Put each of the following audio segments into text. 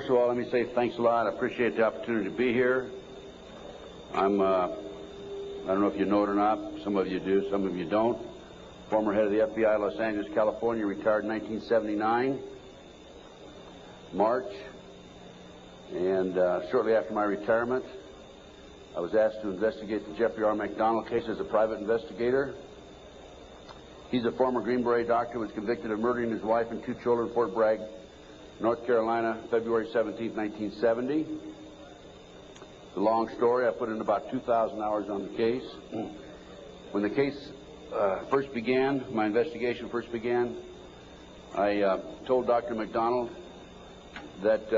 First of all, let me say thanks a lot. I appreciate the opportunity to be here. I don't know if you know it or not. Some of you do, some of you don't. Former head of the FBI, Los Angeles, California, retired in 1979, March. And shortly after my retirement, I was asked to investigate the Jeffrey R. McDonald case as a private investigator. He's a former Green Beret doctor who was convicted of murdering his wife and 2 children in Fort Bragg, North Carolina, February 17, 1970. It's a long story. I put in about 2,000 hours on the case. When the case first began, my investigation first began, I told Dr. McDonald that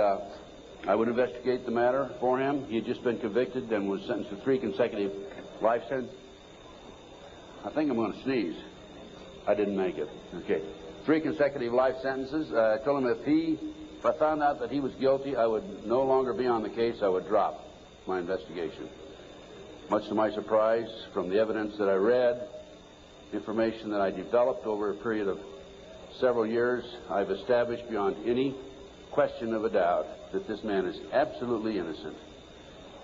I would investigate the matter for him. He had just been convicted and was sentenced to 3 consecutive life sentences. I think I'm going to sneeze. I didn't make it. Okay. 3 consecutive life sentences. I told him if I found out that he was guilty, I would no longer be on the case. I would drop my investigation. Much to my surprise, from the evidence that I read, information that I developed over a period of several years, I've established beyond any question of a doubt that this man is absolutely innocent.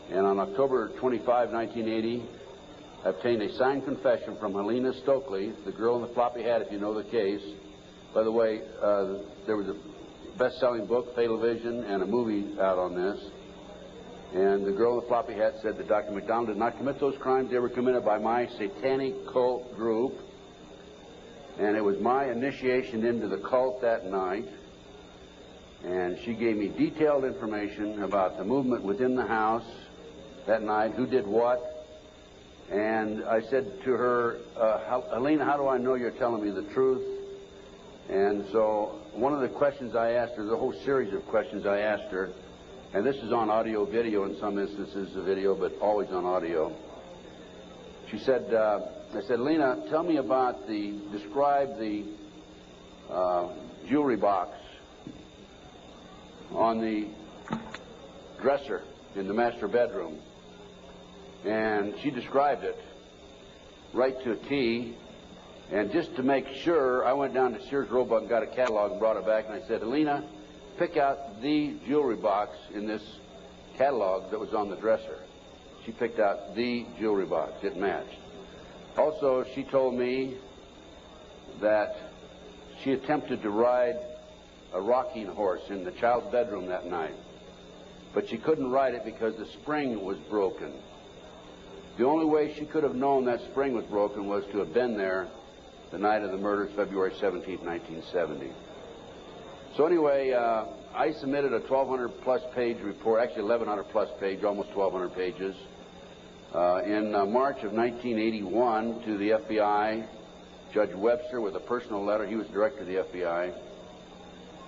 And on October 25, 1980, I obtained a signed confession from Helena Stokely, the girl in the floppy hat, if you know the case. By the way, there was a best-selling book, Fatal Vision, and a movie out on this. And the girl in the floppy hat said that Dr. McDonald did not commit those crimes. They were committed by my satanic cult group. And it was my initiation into the cult that night. And she gave me detailed information about the movement within the house that night, who did what. And I said to her, Helena, how do I know you're telling me the truth? And so one of the questions I asked her, the whole series of questions I asked her, and this is on audio video in some instances of video, but always on audio. She said, I said, Helena, tell me about describe the jewelry box on the dresser in the master bedroom. And she described it right to a T. And just to make sure, I went down to Sears Roebuck and got a catalog and brought it back. And I said, Helena, pick out the jewelry box in this catalog that was on the dresser. She picked out the jewelry box. It matched. Also, she told me that she attempted to ride a rocking horse in the child's bedroom that night. But she couldn't ride it because the spring was broken. The only way she could have known that spring was broken was to have been there the night of the murders, February 17, 1970. So anyway, I submitted a 1,200-plus page report, actually 1,100-plus page, almost 1,200 pages, in March of 1981 to the FBI, Judge Webster, with a personal letter. He was director of the FBI.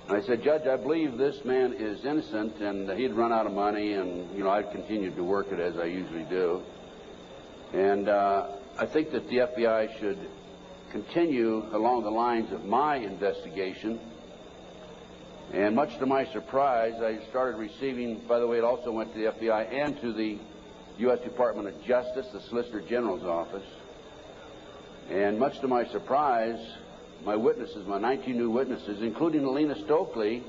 And I said, Judge, I believe this man is innocent, and he'd run out of money, and, you know, I'd continued to work it as I usually do. And I think that the FBI should continue along the lines of my investigation. And much to my surprise, I started receiving, by the way, it also went to the FBI and to the U.S. Department of Justice, the Solicitor General's office. And much to my surprise, my witnesses, my 19 new witnesses, including Helena Stokely,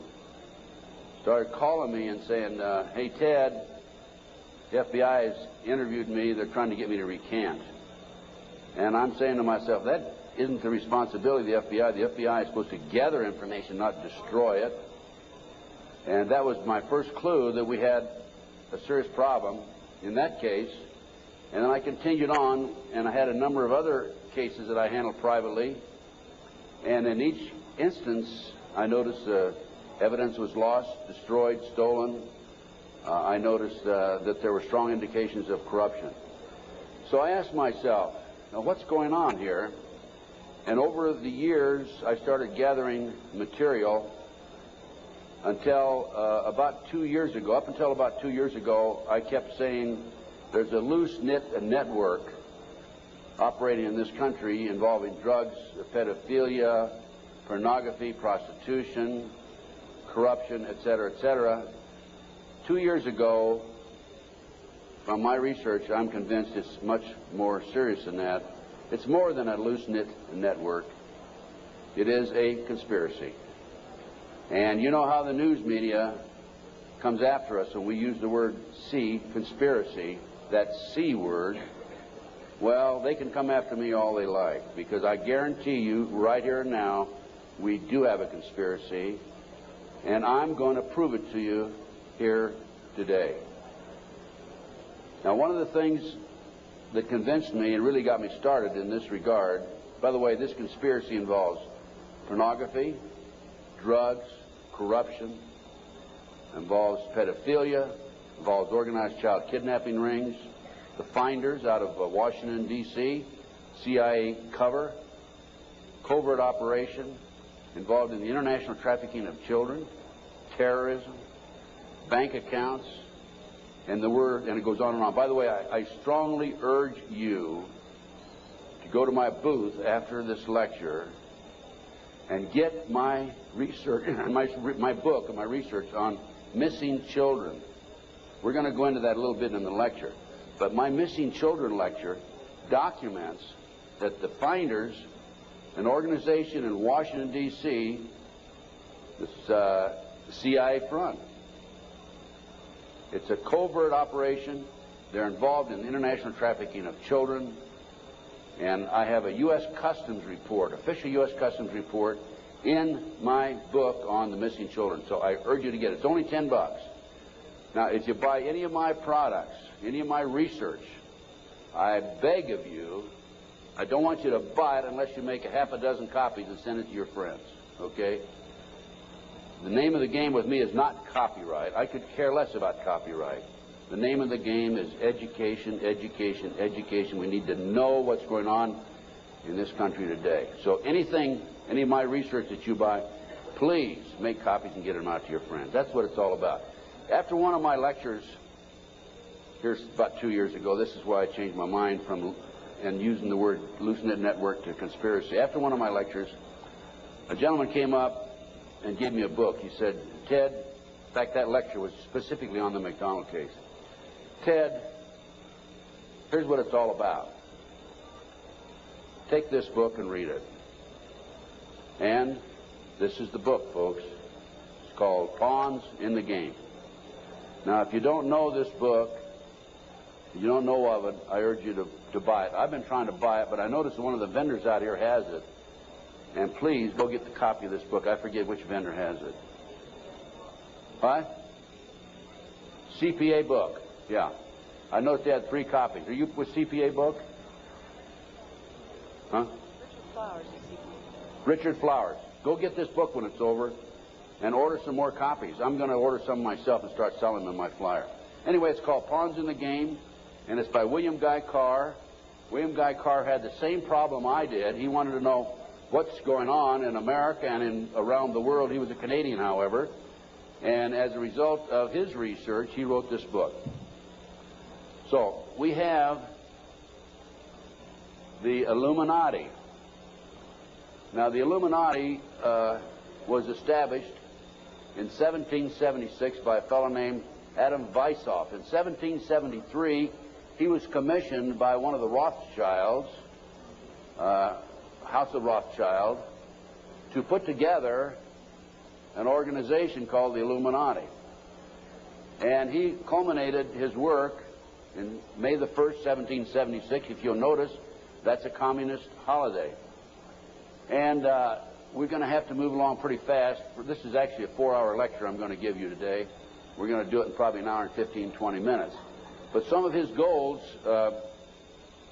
started calling me and saying, hey, Ted, the FBI has interviewed me. They're trying to get me to recant. And I'm saying to myself, that isn't the responsibility of the FBI. The FBI is supposed to gather information, not destroy it. And that was my first clue that we had a serious problem in that case. And then I continued on, and I had a number of other cases that I handled privately. And in each instance, I noticed evidence was lost, destroyed, stolen. I noticed that there were strong indications of corruption. So I asked myself, now what's going on here? And over the years, I started gathering material until about 2 years ago. Up until about 2 years ago, I kept saying there's a loose-knit network operating in this country involving drugs, pedophilia, pornography, prostitution, corruption, et cetera, et cetera. 2 years ago, from my research, I'm convinced it's much more serious than that. It's more than a loose-knit network. It is a conspiracy. And you know how the news media comes after us and we use the word C, conspiracy, that C word, well, they can come after me all they like, because I guarantee you right here and now we do have a conspiracy, and I'm going to prove it to you here today. Now, one of the things that convinced me and really got me started in this regard, by the way, this conspiracy involves pornography, drugs, corruption, involves pedophilia, involves organized child kidnapping rings, the finders out of Washington, D.C., CIA cover, covert operation, involved in the international trafficking of children, terrorism, bank accounts, and it goes on and on. By the way, I strongly urge you to go to my booth after this lecture and get my research, my book and my research on missing children. We're going to go into that a little bit in the lecture. But my missing children lecture documents that the finders, an organization in Washington, D.C., the CIA front. It's a covert operation. They're involved in international trafficking of children. And I have a U.S. Customs report, official U.S. Customs report, in my book on the missing children. So I urge you to get it. It's only $10. Now, if you buy any of my products, any of my research, I beg of you, I don't want you to buy it unless you make a half a dozen copies and send it to your friends, okay? The name of the game with me is not copyright. I could care less about copyright. The name of the game is education, education, education. We need to know what's going on in this country today. So anything, any of my research that you buy, please make copies and get them out to your friends. That's what it's all about. After one of my lectures, here's about 2 years ago, this is why I changed my mind from and using the word Loose-Knit Network to conspiracy. After one of my lectures, a gentleman came up and gave me a book. He said, Ted, in fact, that lecture was specifically on the McDonald case. Ted, here's what it's all about. Take this book and read it. And this is the book, folks. It's called Pawns in the Game. Now, if you don't know this book, you don't know of it, I urge you to buy it. I've been trying to buy it, but I noticed one of the vendors out here has it. And please, go get the copy of this book. I forget which vendor has it. What? CPA book. Yeah. I noticed they had 3 copies. Are you with CPA book? Huh? Richard Flowers is CPA. Richard Flowers. Go get this book when it's over and order some more copies. I'm going to order some myself and start selling them in my flyer. Anyway, it's called Pawns in the Game, and it's by William Guy Carr. William Guy Carr had the same problem I did. He wanted to know what's going on in America and around the world. He was a Canadian, however, and as a result of his research, he wrote this book. So we have the Illuminati. Now, the Illuminati was established in 1776 by a fellow named Adam Weishaupt. In 1773, he was commissioned by one of the Rothschilds, House of Rothschild, to put together an organization called the Illuminati. And he culminated his work in May the 1st, 1776. If you'll notice, that's a communist holiday. And we're going to have to move along pretty fast. This is actually a 4-hour lecture I'm going to give you today. We're going to do it in probably an hour and 15, 20 minutes. But some of his goals,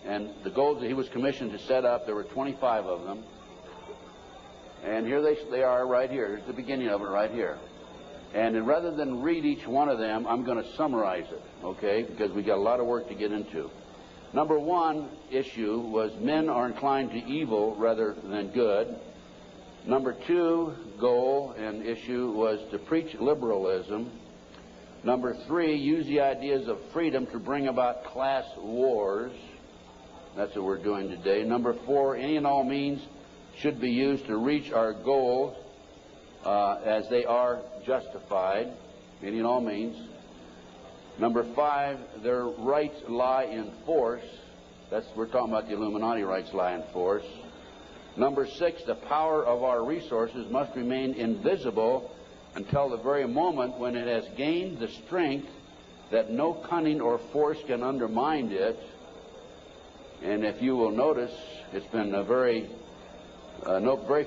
and the goals that he was commissioned to set up, there were 25 of them. And here they are right here. Here's the beginning of it right here. And rather than read each one of them, I'm going to summarize it, okay, because we got a lot of work to get into. Number 1 issue was men are inclined to evil rather than good. Number 2 goal and issue was to preach liberalism. Number 3, use the ideas of freedom to bring about class wars. That's what we're doing today. Number 4, any and all means should be used to reach our goals as they are justified. Any and all means. Number 5, their rights lie in force. We're talking about the Illuminati rights lie in force. Number 6, the power of our resources must remain invisible until the very moment when it has gained the strength that no cunning or force can undermine it. And if you will notice, it's been very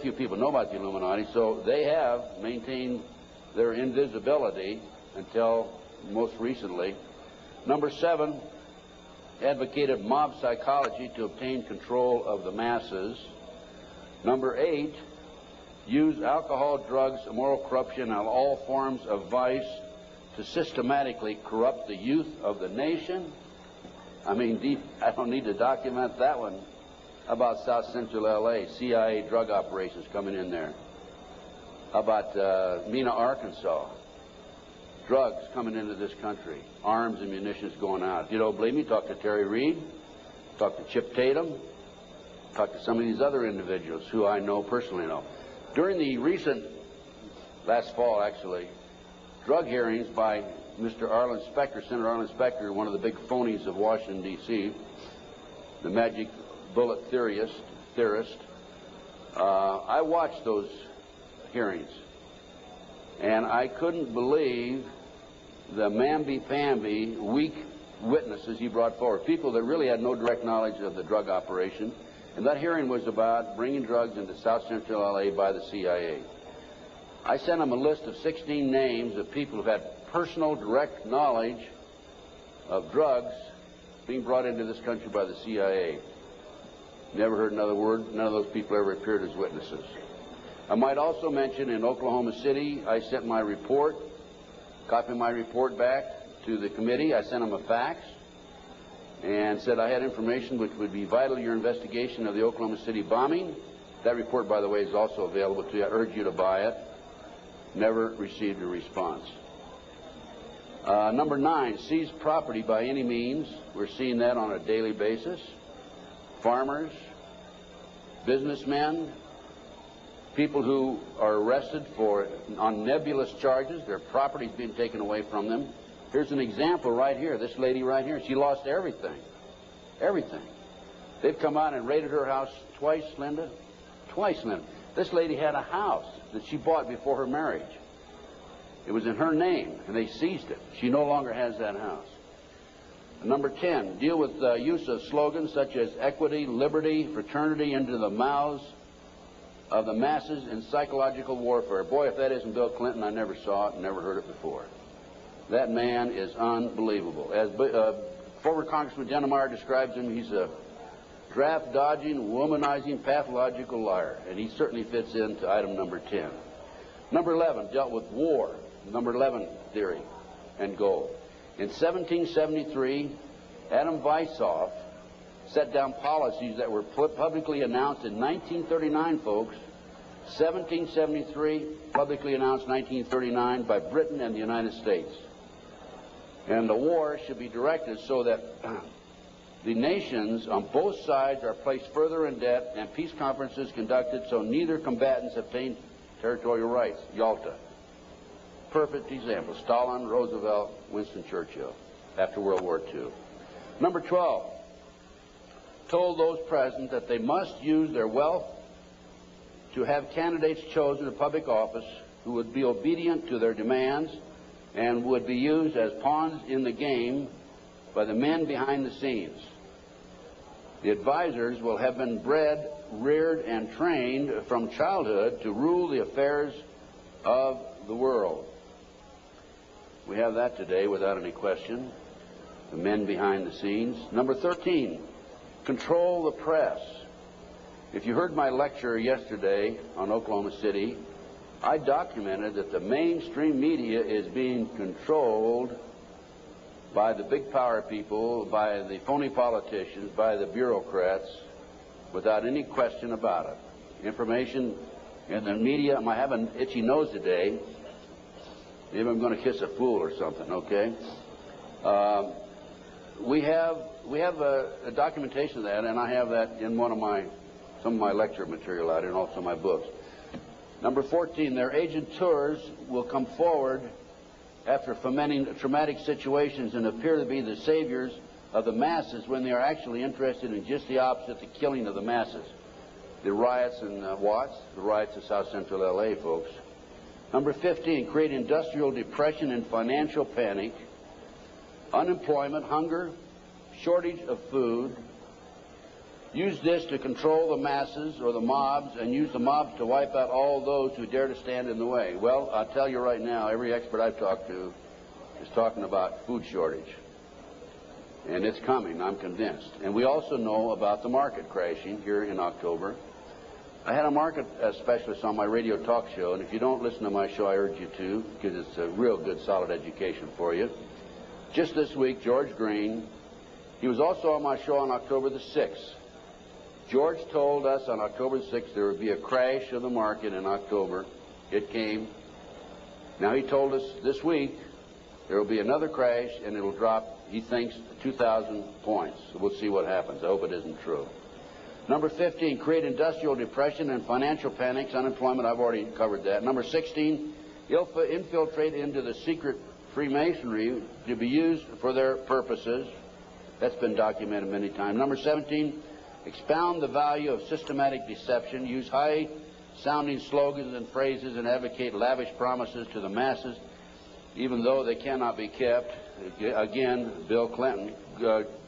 few people know about the Illuminati, so they have maintained their invisibility until most recently. Number 7, advocated mob psychology to obtain control of the masses. Number 8, use alcohol, drugs, moral corruption, and all forms of vice to systematically corrupt the youth of the nation. I mean, I don't need to document that one. How about South Central L.A., CIA drug operations coming in there? How about Mena, Arkansas? Drugs coming into this country, arms and munitions going out. If you don't believe me, talk to Terry Reid, talk to Chip Tatum, talk to some of these other individuals who I personally know. During the recent, last fall actually, drug hearings by Mr. Arlen Specter, Senator Arlen Specter, one of the big phonies of Washington, D.C., the magic bullet theorist, I watched those hearings, and I couldn't believe the mamby-pamby, weak witnesses he brought forward, people that really had no direct knowledge of the drug operation. And that hearing was about bringing drugs into South Central L.A. by the CIA. I sent him a list of 16 names of people who had personal, direct knowledge of drugs being brought into this country by the CIA. Never heard another word. None of those people ever appeared as witnesses. I might also mention in Oklahoma City, I sent my report, copied my report back to the committee. I sent them a fax and said I had information which would be vital to your investigation of the Oklahoma City bombing. That report, by the way, is also available to you. I urge you to buy it. Never received a response. Number 9, seize property by any means. We're seeing that on a daily basis. Farmers, businessmen, people who are arrested on nebulous charges, their property's being taken away from them. Here's an example right here. This lady right here, she lost everything. Everything. They've come out and raided her house twice, Linda. Twice, Linda. This lady had a house that she bought before her marriage. It was in her name, and they seized it. She no longer has that house. Number 10, deal with the use of slogans such as equity, liberty, fraternity into the mouths of the masses in psychological warfare. Boy, if that isn't Bill Clinton, I never saw it and never heard it before. That man is unbelievable. As former Congressman Dennemeyer describes him, he's a draft-dodging, womanizing, pathological liar, and he certainly fits into item number 10. Number 11 dealt with war, number 11 theory and goal. In 1773, Adam Weishaupt set down policies that were publicly announced in 1939, folks. 1773, publicly announced 1939 by Britain and the United States. And the war should be directed so that the nations on both sides are placed further in debt and peace conferences conducted so neither combatants obtain territorial rights. Yalta. Perfect example. Stalin, Roosevelt, Winston Churchill after World War II. Number 12. Told those present that they must use their wealth to have candidates chosen to public office who would be obedient to their demands and would be used as pawns in the game by the men behind the scenes. The advisors will have been bred, reared, and trained from childhood to rule the affairs of the world. We have that today without any question. The men behind the scenes. Number 13, control the press. If you heard my lecture yesterday on Oklahoma City, I documented that the mainstream media is being controlled by the big power people, by the phony politicians, by the bureaucrats, without any question about it. Information in the media, I have an itchy nose today. Maybe I'm going to kiss a fool or something, okay? We have a documentation of that, and I have that in some of my lecture material out here and also my books. Number 14, their agenteurs will come forward after fomenting traumatic situations and appear to be the saviors of the masses when they are actually interested in just the opposite, the killing of the masses. The riots in Watts, the riots in South Central L.A., folks. Number 15, create industrial depression and financial panic, unemployment, hunger, shortage of food. Use this to control the masses or the mobs, and use the mobs to wipe out all those who dare to stand in the way. Well, I'll tell you right now, every expert I've talked to is talking about food shortage. And it's coming, I'm convinced. And we also know about the market crashing here in October. I had a market specialist on my radio talk show, and if you don't listen to my show, I urge you to, because it's a real good, solid education for you. Just this week, George Green, he was also on my show on October the 6th. George told us on October the 6th there would be a crash of the market in October. It came. Now he told us this week there will be another crash, and it'll drop, he thinks, 2,000 points. So we'll see what happens. I hope it isn't true. Number 15, create industrial depression and financial panics, unemployment. I've already covered that. Number 16, infiltrate into the secret Freemasonry to be used for their purposes. That's been documented many times. Number 17, expound the value of systematic deception. Use high-sounding slogans and phrases and advocate lavish promises to the masses, even though they cannot be kept. Again, Bill Clinton.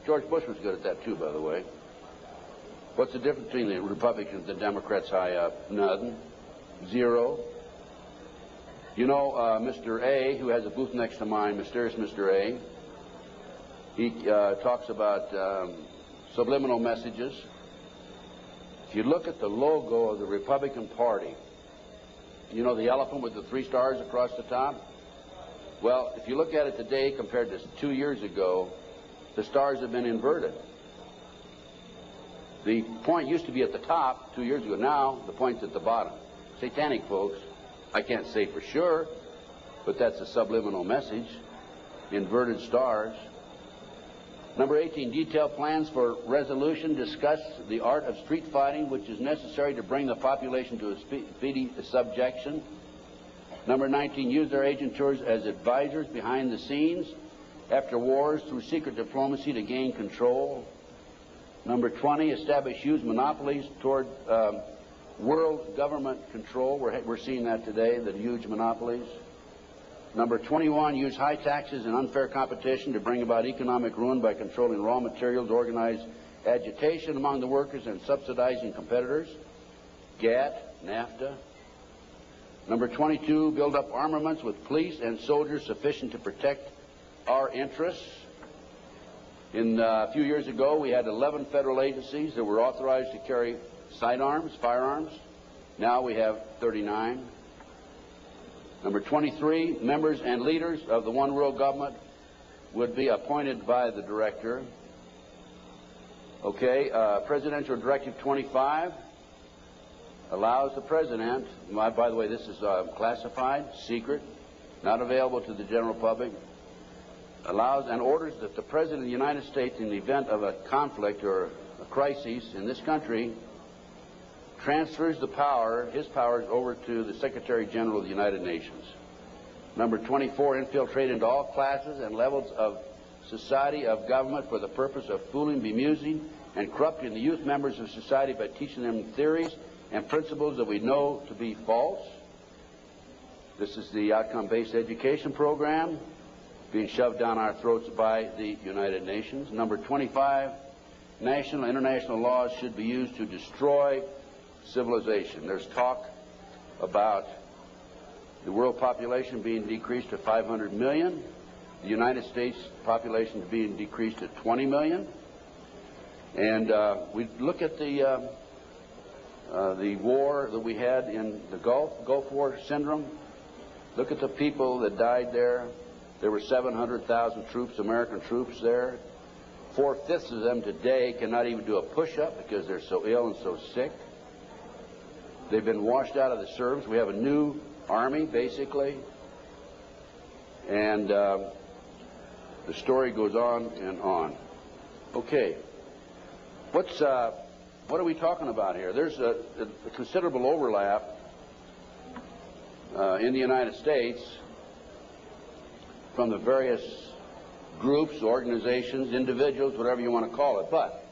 George Bush was good at that too, by the way. What's the difference between the Republicans and the Democrats high up? Nothing. Zero. You know, Mr. A, who has a booth next to mine, mysterious Mr. A, he talks about subliminal messages. If you look at the logo of the Republican Party, you know the elephant with the 3 stars across the top? Well, if you look at it today compared to 2 years ago, the stars have been inverted. The point used to be at the top 2 years ago. Now the point's at the bottom. Satanic, folks. I can't say for sure, but that's a subliminal message. Inverted stars. Number 18, detail plans for resolution. Discuss the art of street fighting, which is necessary to bring the population to a speedy subjection. Number 19, use their agentures as advisors behind the scenes after wars through secret diplomacy to gain control. Number 20, establish huge monopolies toward world government control. We're seeing that today, the huge monopolies. Number 21, use high taxes and unfair competition to bring about economic ruin by controlling raw materials, organize agitation among the workers, and subsidizing competitors. GATT, NAFTA. Number 22, build up armaments with police and soldiers sufficient to protect our interests. A few years ago, we had 11 federal agencies that were authorized to carry sidearms, firearms. Now we have 39. Number 23, members and leaders of the one world government would be appointed by the director. Okay, Presidential Directive 25 allows the president, by the way, this is classified, secret, not available to the general public, allows and orders that the President of the United States, in the event of a conflict or a crisis in this country, transfers the power, his powers, over to the Secretary General of the United Nations. Number 24, infiltrate into all classes and levels of society, of government, for the purpose of fooling, bemusing, and corrupting the youth members of society by teaching them theories and principles that we know to be false. This is the outcome-based education program being shoved down our throats by the United Nations. Number 25, national and international laws should be used to destroy civilization. There's talk about the world population being decreased to 500 million, the United States population being decreased to 20 million. And we look at the war that we had in the Gulf War syndrome. Look at the people that died there. There were 700,000 troops, American troops there. 4/5 of them today cannot even do a push-up because they're so ill and so sick. They've been washed out of the service. We have a new army, basically. And the story goes on and on. Okay. What are we talking about here? There's a considerable overlap in the United States from the various groups, organizations, individuals, whatever you want to call it. But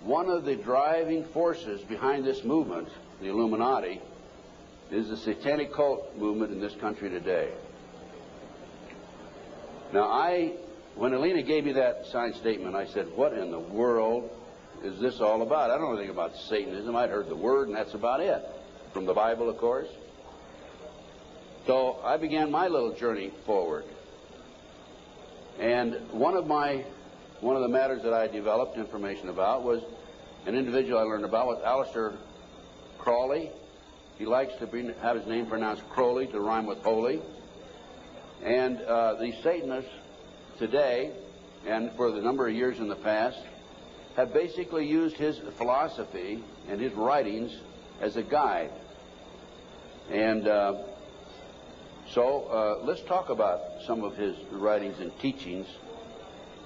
one of the driving forces behind this movement, the Illuminati, is the satanic cult movement in this country today. Now, when Alina gave me that signed statement, I said, what in the world is this all about? I don't know anything about Satanism. I'd heard the word, and that's about it. From the Bible, of course. So I began my little journey forward. And one of the matters that I developed information about was an individual I learned about was Aleister Crowley. He likes to have his name pronounced Crowley to rhyme with holy. And the Satanists today, and for the number of years in the past, have basically used his philosophy and his writings as a guide. And so let's talk about some of his writings and teachings.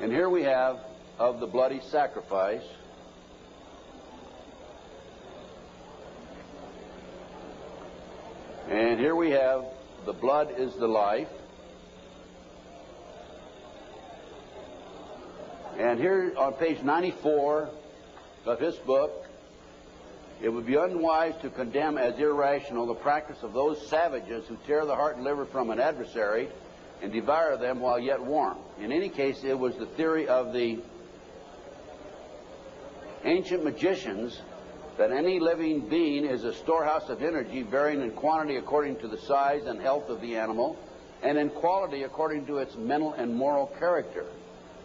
And here we have of the bloody sacrifice. And here we have the blood is the life. And here on page 94 of his book, it would be unwise to condemn as irrational the practice of those savages who tear the heart and liver from an adversary and devour them while yet warm. In any case, it was the theory of the ancient magicians that any living being is a storehouse of energy varying in quantity according to the size and health of the animal and in quality according to its mental and moral character.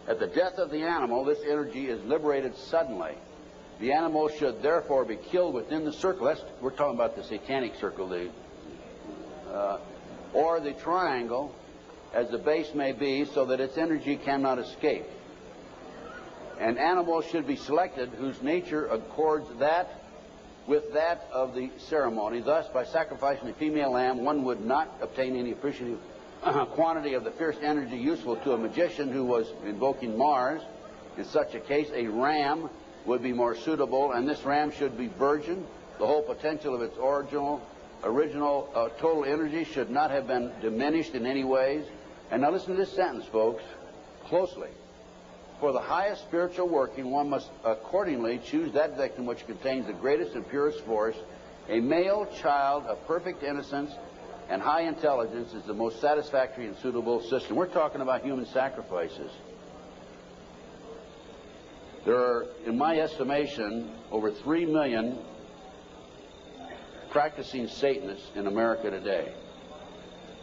At the death of the animal, this energy is liberated suddenly. The animal should therefore be killed within the circle. We're talking about the satanic circle, or the triangle, as the base may be, so that its energy cannot escape. An animal should be selected whose nature accords that with that of the ceremony. Thus, by sacrificing a female lamb, one would not obtain any appreciative quantity of the fierce energy useful to a magician who was invoking Mars. In such a case, a ram would be more suitable, and this ram should be virgin. The whole potential of its original total energy should not have been diminished in any ways. And now listen to this sentence, folks, closely. For the highest spiritual working, one must accordingly choose that victim which contains the greatest and purest force. A male child of perfect innocence and high intelligence is the most satisfactory and suitable system. We're talking about human sacrifices. There are, in my estimation, over 3 million practicing Satanists in America today.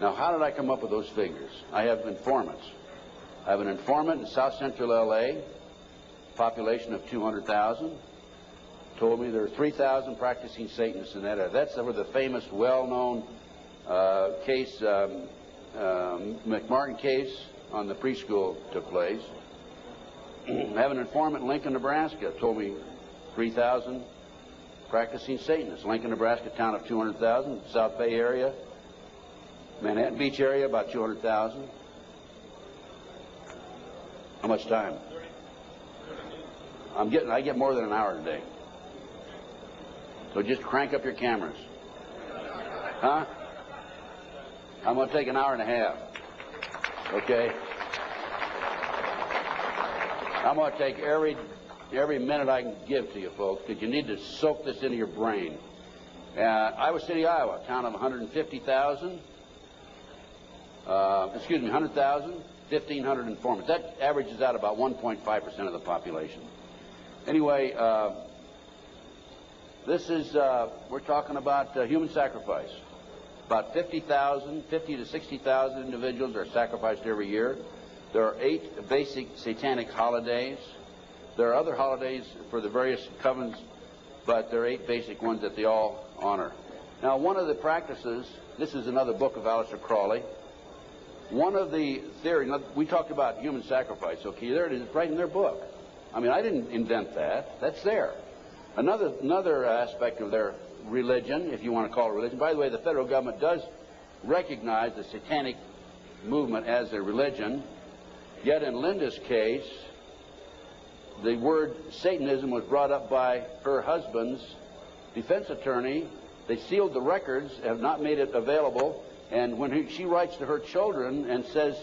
Now, how did I come up with those figures? I have informants. I have an informant in South Central L.A., population of 200,000, told me there are 3,000 practicing Satanists in that area. That's where the famous, well-known case, McMartin case on the preschool took place. I have an informant in Lincoln, Nebraska, told me 3,000 practicing Satanists. Lincoln, Nebraska, town of 200,000. South Bay area, Manhattan Beach area, about 200,000. How much time? I get more than an hour today. So just crank up your cameras. Huh? I'm going to take an hour and a half. Okay? I'm going to take every minute I can give to you folks, because you need to soak this into your brain. Iowa City, Iowa, town of 150,000. 100,000, 1,500 informants. That averages out about 1.5% of the population. Anyway, this is, we're talking about human sacrifice. About 50 to 60,000 individuals are sacrificed every year. There are 8 basic satanic holidays. There are other holidays for the various covens, but there are 8 basic ones that they all honor. Now, one of the practices, this is another book of Aleister Crowley. One of the theories, we talked about human sacrifice, okay, there it is, right in their book. I mean, I didn't invent that. That's there. Another aspect of their religion, if you want to call it religion. By the way, the federal government does recognize the satanic movement as a religion. Yet in Linda's case, the word Satanism was brought up by her husband's defense attorney. They sealed the records, have not made it available. And when she writes to her children and says,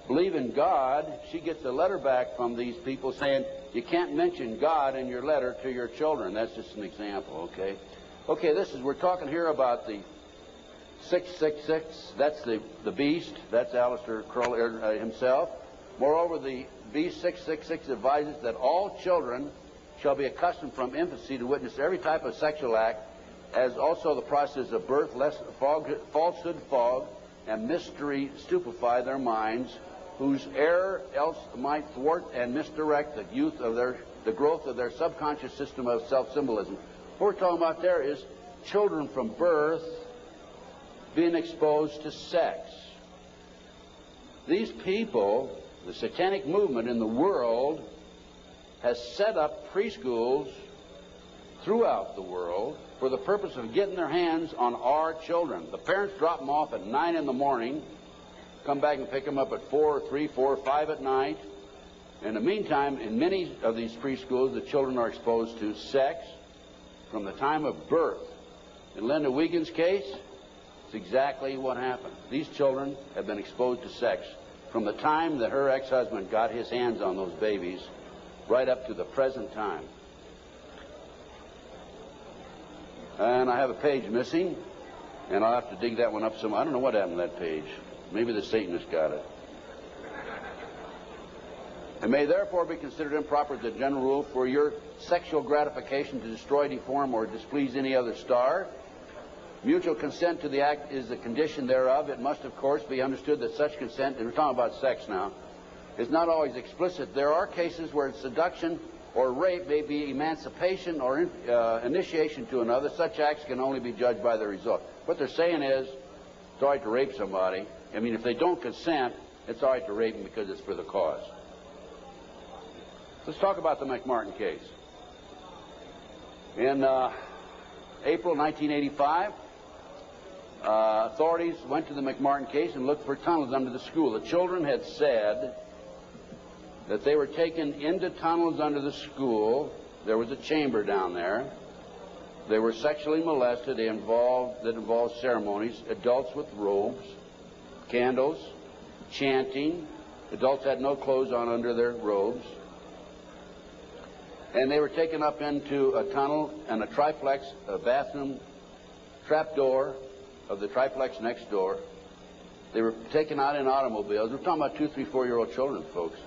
believe in God, she gets a letter back from these people saying, you can't mention God in your letter to your children. That's just an example, okay? Okay, we're talking here about the 666, that's the beast. That's Aleister Crowley himself. Moreover, the beast 666 advises that all children shall be accustomed from infancy to witness every type of sexual act, as also the process of birth, lest falsehood fog and mystery stupefy their minds, whose error else might thwart and misdirect the growth of their subconscious system of self-symbolism. What we're talking about there is children from birth being exposed to sex. These people, the satanic movement in the world, has set up preschools throughout the world for the purpose of getting their hands on our children. The parents drop them off at 9 in the morning, come back and pick them up at 4 or 3, 4 or 5 at night. In the meantime, in many of these preschools, the children are exposed to sex from the time of birth. In Linda Wiegand's case, it's exactly what happened. These children have been exposed to sex from the time that her ex-husband got his hands on those babies right up to the present time. And I have a page missing, and I'll have to dig that one up some. I don't know what happened to that page. Maybe the Satanist got it. It may therefore be considered improper as a general rule for your sexual gratification to destroy, deform, or displease any other star. Mutual consent to the act is the condition thereof. It must, of course, be understood that such consent, and we're talking about sex now, is not always explicit. There are cases where seduction or rape may be emancipation or initiation to another. Such acts can only be judged by the result. What they're saying is, it's all right to rape somebody. I mean, if they don't consent, it's all right to rape them because it's for the cause. Let's talk about the McMartin case. In April 1985, authorities went to the McMartin case and looked for tunnels under the school. The children had said that they were taken into tunnels under the school. There was a chamber down there. They were sexually molested. That involved ceremonies, adults with robes, candles, chanting. Adults had no clothes on under their robes. And they were taken up into a tunnel and a triplex, a bathroom trap door of the triplex next door. They were taken out in automobiles. We're talking about 2, 3, 4-year-old children, folks.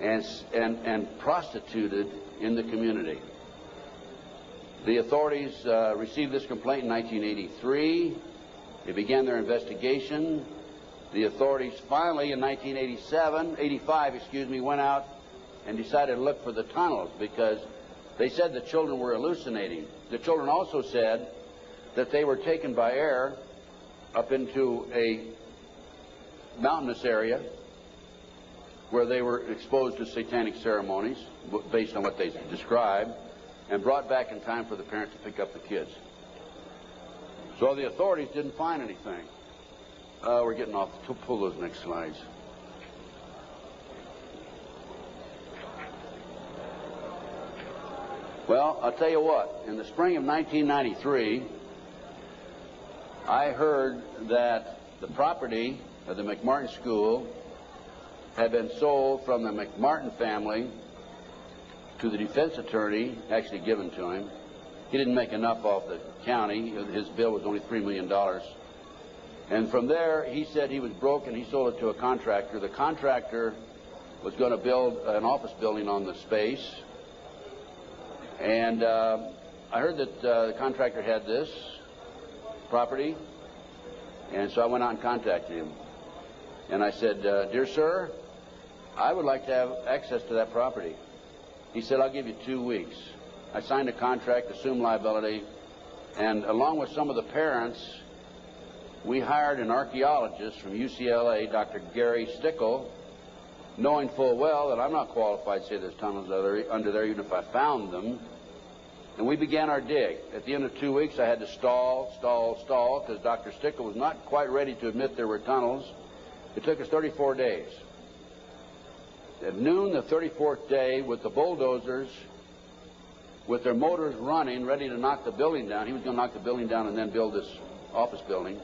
And prostituted in the community. The authorities received this complaint in 1983. They began their investigation. The authorities finally, in 1985, went out and decided to look for the tunnels because they said the children were hallucinating. The children also said that they were taken by air up into a mountainous area where they were exposed to satanic ceremonies based on what they described, and brought back in time for the parents to pick up the kids. So the authorities didn't find anything. We're getting off. Pull those next slides. Well, I'll tell you what. In the spring of 1993, I heard that the property of the McMartin School had been sold from the McMartin family to the defense attorney, actually given to him. He didn't make enough off the county. His bill was only $3 million. And from there, he said he was broke, and he sold it to a contractor. The contractor was going to build an office building on the space. And I heard that the contractor had this property, and so I went out and contacted him. And I said, "Dear sir, I would like to have access to that property." He said, "I'll give you 2 weeks." I signed a contract, assumed liability, and along with some of the parents, we hired an archaeologist from UCLA, Dr. Gary Stickle, knowing full well that I'm not qualified to say there's tunnels under there, even if I found them. And we began our dig. At the end of 2 weeks, I had to stall, because Dr. Stickle was not quite ready to admit there were tunnels. It took us 34 days. At noon the 34th day, with the bulldozers, with their motors running, ready to knock the building down, he was going to knock the building down and then build this office building,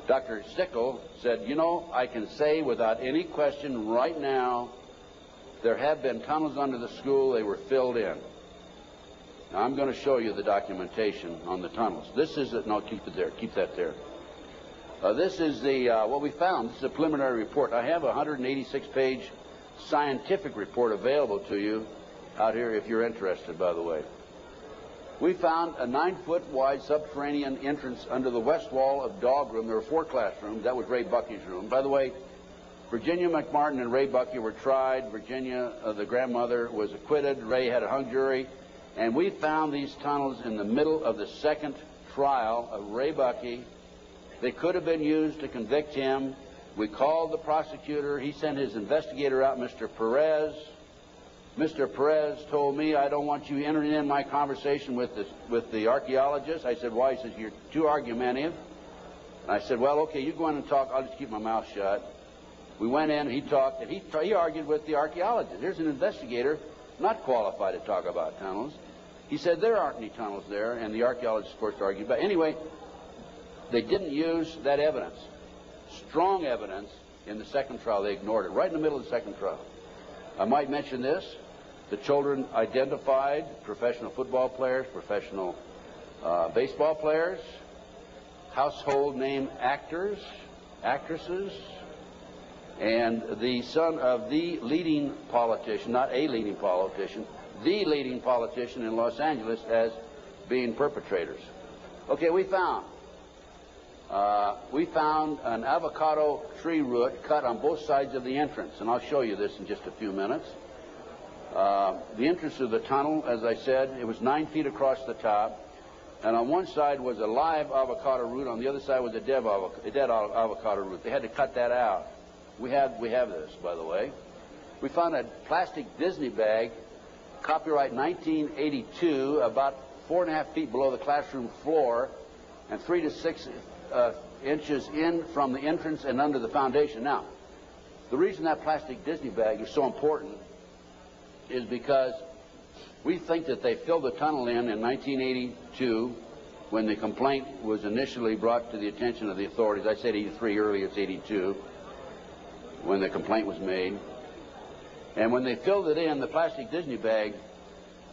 Dr. Stickle said, "You know, I can say without any question right now, there have been tunnels under the school. They were filled in." Now, I'm going to show you the documentation on the tunnels. This is it. No, keep it there. Keep that there. This is the what we found. This is a preliminary report. I have a 186-page scientific report available to you out here if you're interested, by the way. We found a 9-foot wide subterranean entrance under the west wall of dog room. There were 4 classrooms. That was Ray Bucky's room. By the way, Virginia McMartin and Ray Bucky were tried. Virginia, the grandmother, was acquitted. Ray had a hung jury. And we found these tunnels in the middle of the second trial of Ray Bucky. They could have been used to convict him. We called the prosecutor. He sent his investigator out, Mr. Perez. Mr. Perez told me, I don't want you entering in my conversation with the archaeologist. I said, why? He says, you're too argumentative. And I said, well, okay, you go in and talk. I'll just keep my mouth shut. We went in, he talked, and he argued with the archaeologist. Here's an investigator not qualified to talk about tunnels. He said there aren't any tunnels there, and the archaeologist, of course, argued. But anyway, they didn't use that evidence, strong evidence, in the second trial. They ignored it right in the middle of the second trial. I might mention this. The children identified professional football players, professional baseball players, household name actors, actresses, and the son of the leading politician, not a leading politician, the leading politician in Los Angeles as being perpetrators. Okay, we found an avocado tree root cut on both sides of the entrance, and I'll show you this in just a few minutes. The entrance of the tunnel, as I said, it was 9 feet across the top, and on one side was a live avocado root, on the other side was a dead avocado root. They had to cut that out. We have this, by the way. We found a plastic Disney bag, copyright 1982, about 4.5 feet below the classroom floor, and 3 to 6 inches in from the entrance and under the foundation. Now, the reason that plastic Disney bag is so important is because we think that they filled the tunnel in 1982 when the complaint was initially brought to the attention of the authorities. I said 83 earlier, it's 82 when the complaint was made. And when they filled it in, the plastic Disney bag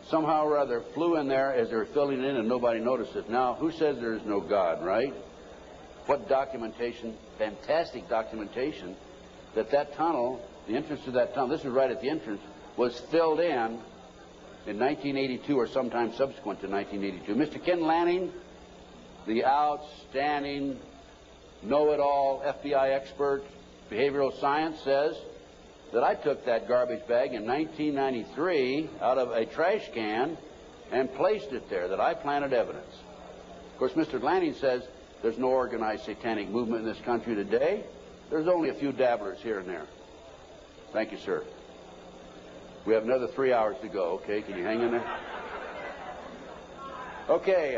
somehow or other flew in there as they were filling it in and nobody noticed it. Now, who says there is no God, right? What documentation, fantastic documentation, that tunnel, the entrance to that tunnel, this is right at the entrance, was filled in 1982 or sometime subsequent to 1982. Mr. Ken Lanning, the outstanding, know-it-all FBI expert, behavioral science, says that I took that garbage bag in 1993 out of a trash can and placed it there, that I planted evidence. Of course, Mr. Lanning says there's no organized satanic movement in this country today. There's only a few dabblers here and there. Thank you, sir. We have another 3 hours to go, okay? Can you hang in there? Okay,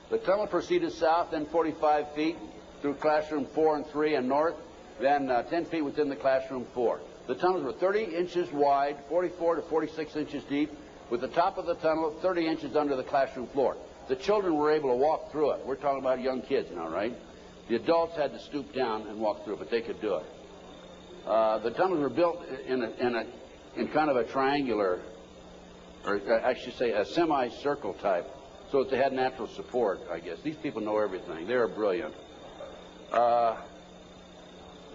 the tunnel proceeded south, then 45 feet through classroom 4 and 3 and north, then 10 feet within the classroom 4. The tunnels were 30 inches wide, 44 to 46 inches deep, with the top of the tunnel 30 inches under the classroom floor. The children were able to walk through it. We're talking about young kids now, right? The adults had to stoop down and walk through it, but they could do it. The tunnels were built in kind of a triangular, or I should say a semicircle type, so that they had natural support, I guess. These people know everything. They are brilliant.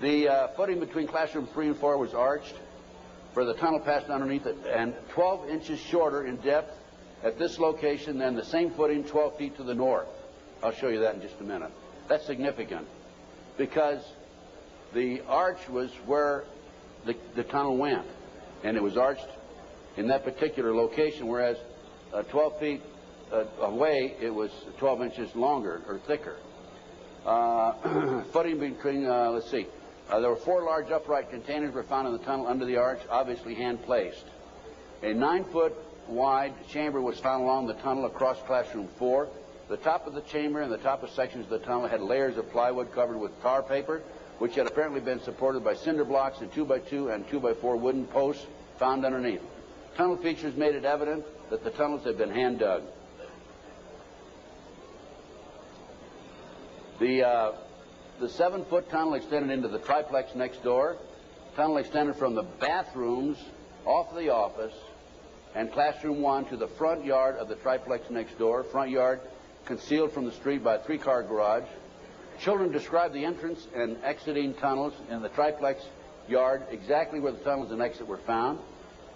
The footing between classroom 3 and 4 was arched, for the tunnel passed underneath it, and 12 inches shorter in depth at this location than the same footing 12 feet to the north. I'll show you that in just a minute. That's significant because the arch was where the tunnel went, and it was arched in that particular location, whereas 12 feet away it was 12 inches longer or thicker. Footing between, let's see, there were 4 large upright containers were found in the tunnel under the arch, obviously hand-placed. A 9-foot wide chamber was found along the tunnel across classroom 4. The top of the chamber and the top of sections of the tunnel had layers of plywood covered with tar paper, which had apparently been supported by cinder blocks and 2x2 and 2x4 wooden posts found underneath. Tunnel features made it evident that the tunnels had been hand-dug. The 7-foot tunnel extended into the triplex next door. Tunnel extended from the bathrooms off the office and classroom 1 to the front yard of the triplex next door. Front yard concealed from the street by a 3-car garage. Children described the entrance and exiting tunnels in the triplex yard, exactly where the tunnels and exit were found.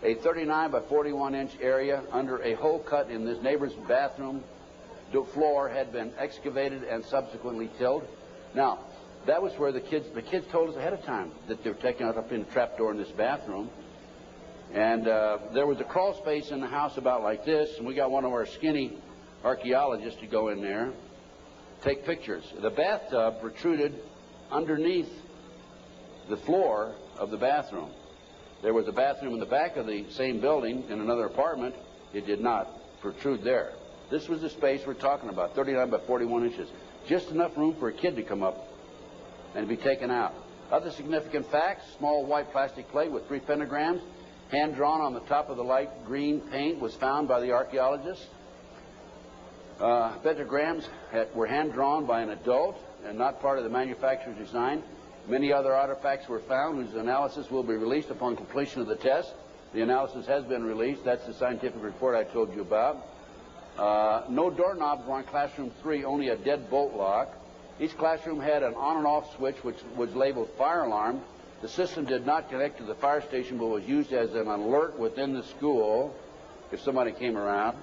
A 39 by 41 inch area under a hole cut in this neighbor's bathroom floor had been excavated and subsequently tilled. Now, that was where the kids told us ahead of time that they were taking it up in the trapdoor in this bathroom. And there was a crawl space in the house about like this, and we got one of our skinny archaeologists to go in there, take pictures. The bathtub protruded underneath the floor of the bathroom. There was a bathroom in the back of the same building in another apartment. It did not protrude there. This was the space we're talking about, 39 by 41 inches. Just enough room for a kid to come up and be taken out. Other significant facts: small white plastic plate with 3 pentagrams, hand-drawn on the top of the light green paint, was found by the archaeologists. Pentagrams were hand-drawn by an adult and not part of the manufacturer's design. Many other artifacts were found whose analysis will be released upon completion of the test. The analysis has been released. That's the scientific report I told you about. No doorknobs were on classroom 3, only a dead bolt lock. Each classroom had an on and off switch which was labeled fire alarm. The system did not connect to the fire station but was used as an alert within the school if somebody came around.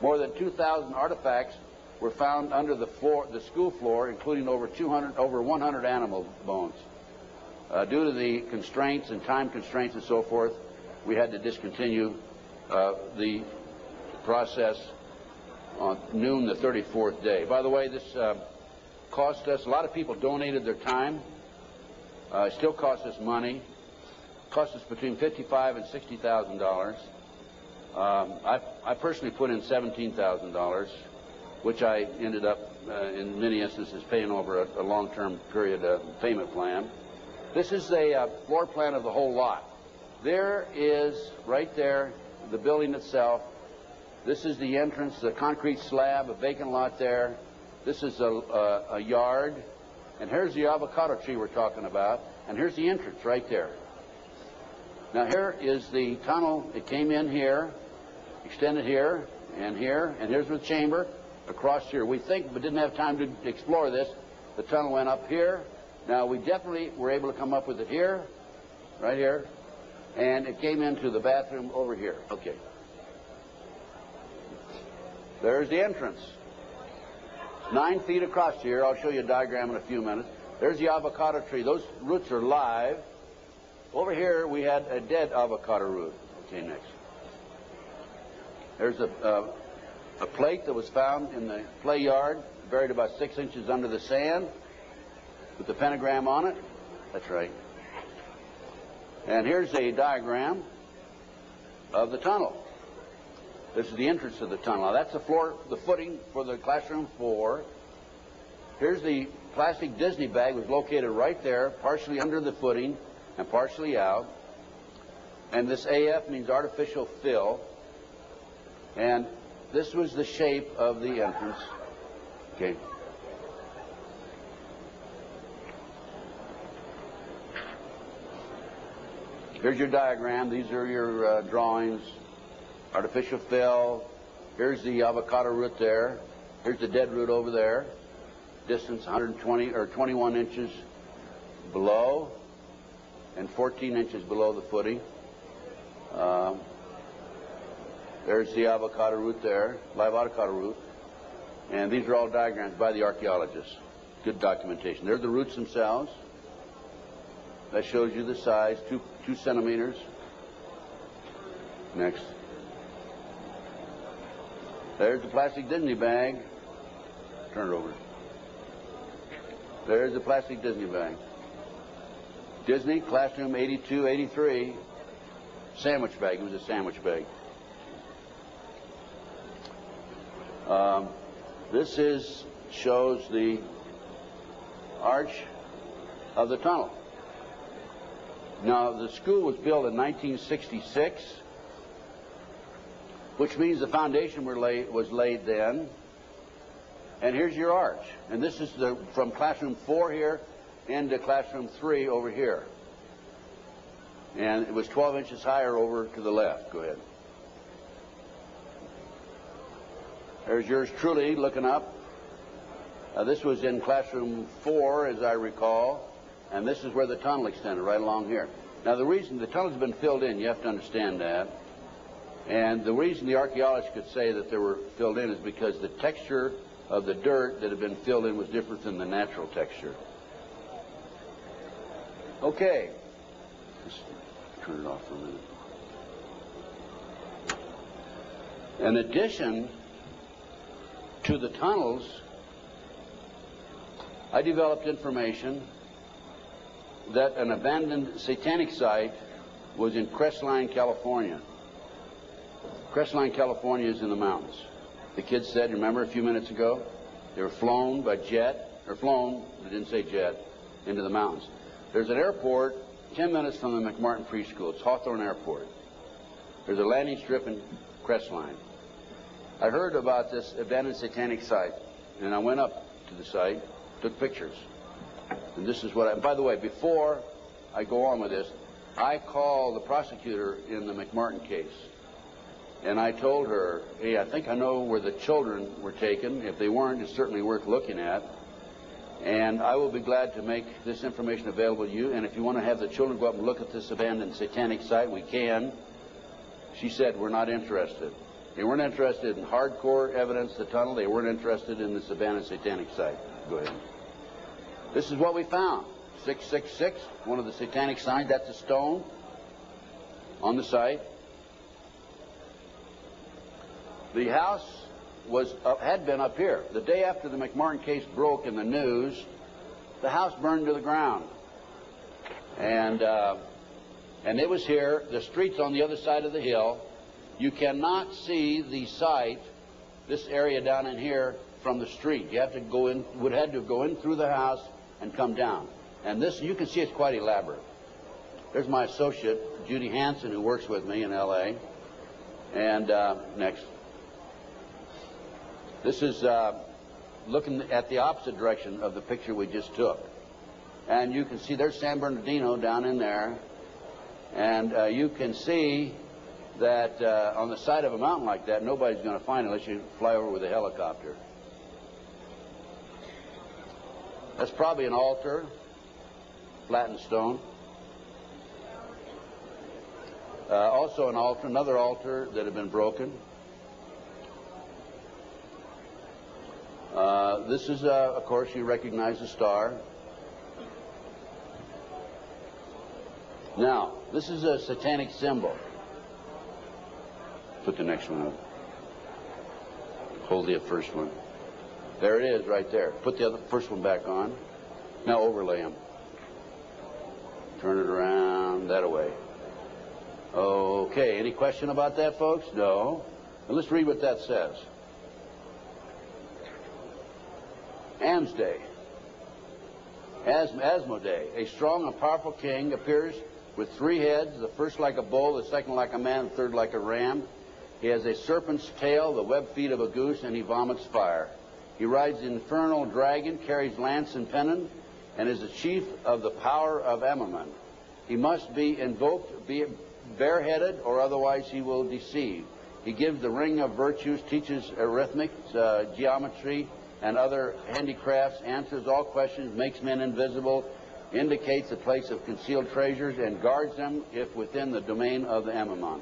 More than 2,000 artifacts were found under the school floor, including over 100 animal bones. Due to the constraints and time constraints and so forth, we had to discontinue the process on noon the 34th day. By the way, this cost us, a lot of people donated their time. It still costs us money. It cost us between $55,000 and $60,000. I personally put in $17,000, which I ended up, in many instances, paying over a long-term period payment plan. This is a floor plan of the whole lot. There is, right there, the building itself. This is the entrance, the concrete slab, a vacant lot there. This is a yard. And here's the avocado tree we're talking about. And here's the entrance right there. Now here is the tunnel. It came in here, extended here, and here's the chamber across here. We think, but didn't have time to explore this, the tunnel went up here. Now we definitely were able to come up with it here, right here, and it came into the bathroom over here. Okay. There's the entrance. 9 feet across here. I'll show you a diagram in a few minutes. There's the avocado tree. Those roots are live. Over here we had a dead avocado root. Okay, next. There's a plate that was found in the play yard, buried about 6 inches under the sand, with the pentagram on it. That's right. And here's a diagram of the tunnel. This is the entrance of the tunnel. Now that's the floor, the footing for the classroom 4. Here's the plastic Disney bag, was located right there, partially under the footing and partially out. And this AF means artificial fill. And this was the shape of the entrance. Okay. Here's your diagram. These are your drawings. Artificial fill. Here's the avocado root there. Here's the dead root over there. Distance 120 or 21 inches below and 14 inches below the footing. There's the avocado root there, live avocado root. And these are all diagrams by the archaeologists. Good documentation. They're the roots themselves. That shows you the size, 2 centimeters. Next. There's the plastic Disney bag. Turn it over. There's the plastic Disney bag. Disney, classroom 82, 83. Sandwich bag. It was a sandwich bag. This shows the arch of the tunnel. Now, the school was built in 1966, which means the foundation was laid then. And here's your arch. And this is from classroom 4 here into classroom 3 over here. And it was 12 inches higher over to the left. Go ahead. There's yours truly looking up. This was in classroom 4, as I recall, and this is where the tunnel extended, right along here. Now, the reason the tunnel's been filled in, you have to understand that, and the reason the archaeologists could say that they were filled in is because the texture of the dirt that had been filled in was different than the natural texture. Okay. Let's turn it off for a minute. In addition to the tunnels, I developed information that an abandoned satanic site was in Crestline, California. Crestline, California is in the mountains. The kids said, remember a few minutes ago, they were flown by jet, or flown, they didn't say jet, into the mountains. There's an airport 10 minutes from the McMartin Preschool. It's Hawthorne Airport. There's a landing strip in Crestline. I heard about this abandoned satanic site, and I went up to the site, took pictures. And this is what by the way, before I go on with this, I called the prosecutor in the McMartin case. And I told her, hey, I think I know where the children were taken. If they weren't, it's certainly worth looking at. And I will be glad to make this information available to you. And if you want to have the children go up and look at this abandoned satanic site, we can. She said, we're not interested. They weren't interested in hardcore evidence, the tunnel. They weren't interested in this abandoned satanic site. Go ahead. This is what we found. 666, one of the satanic signs. That's a stone on the site. The house had been up here. The day after the McMartin case broke in the news, the house burned to the ground. And it was here. The street's on the other side of the hill. You cannot see the site, this area down in here, from the street. You have to go in, would have to go in through the house and come down. And this, you can see it's quite elaborate. There's my associate, Judy Hansen, who works with me in L.A. And next. This is looking at the opposite direction of the picture we just took. And you can see there's San Bernardino down in there. And you can see that on the side of a mountain like that, nobody's going to find it unless you fly over with a helicopter. That's probably an altar, flattened stone. Also an altar, another altar that had been broken. This is, of course, you recognize the star. Now, this is a satanic symbol. Put the next one up. Hold the first one. There it is right there. Put the first one back on. Now overlay them. Turn it around that way. Okay, any question about that, folks? No. Well, let's read what that says. Asmodee, a strong and powerful king, appears with 3 heads, the first like a bull, the second like a man, the third like a ram. He has a serpent's tail, the webbed feet of a goose, and he vomits fire. He rides the infernal dragon, carries lance and pennon, and is the chief of the power of Ammerman. He must be invoked, be bareheaded, or otherwise he will deceive. He gives the ring of virtues, teaches arithmetic, geometry, and other handicrafts, answers all questions, makes men invisible, indicates the place of concealed treasures, and guards them if within the domain of the Ammerman.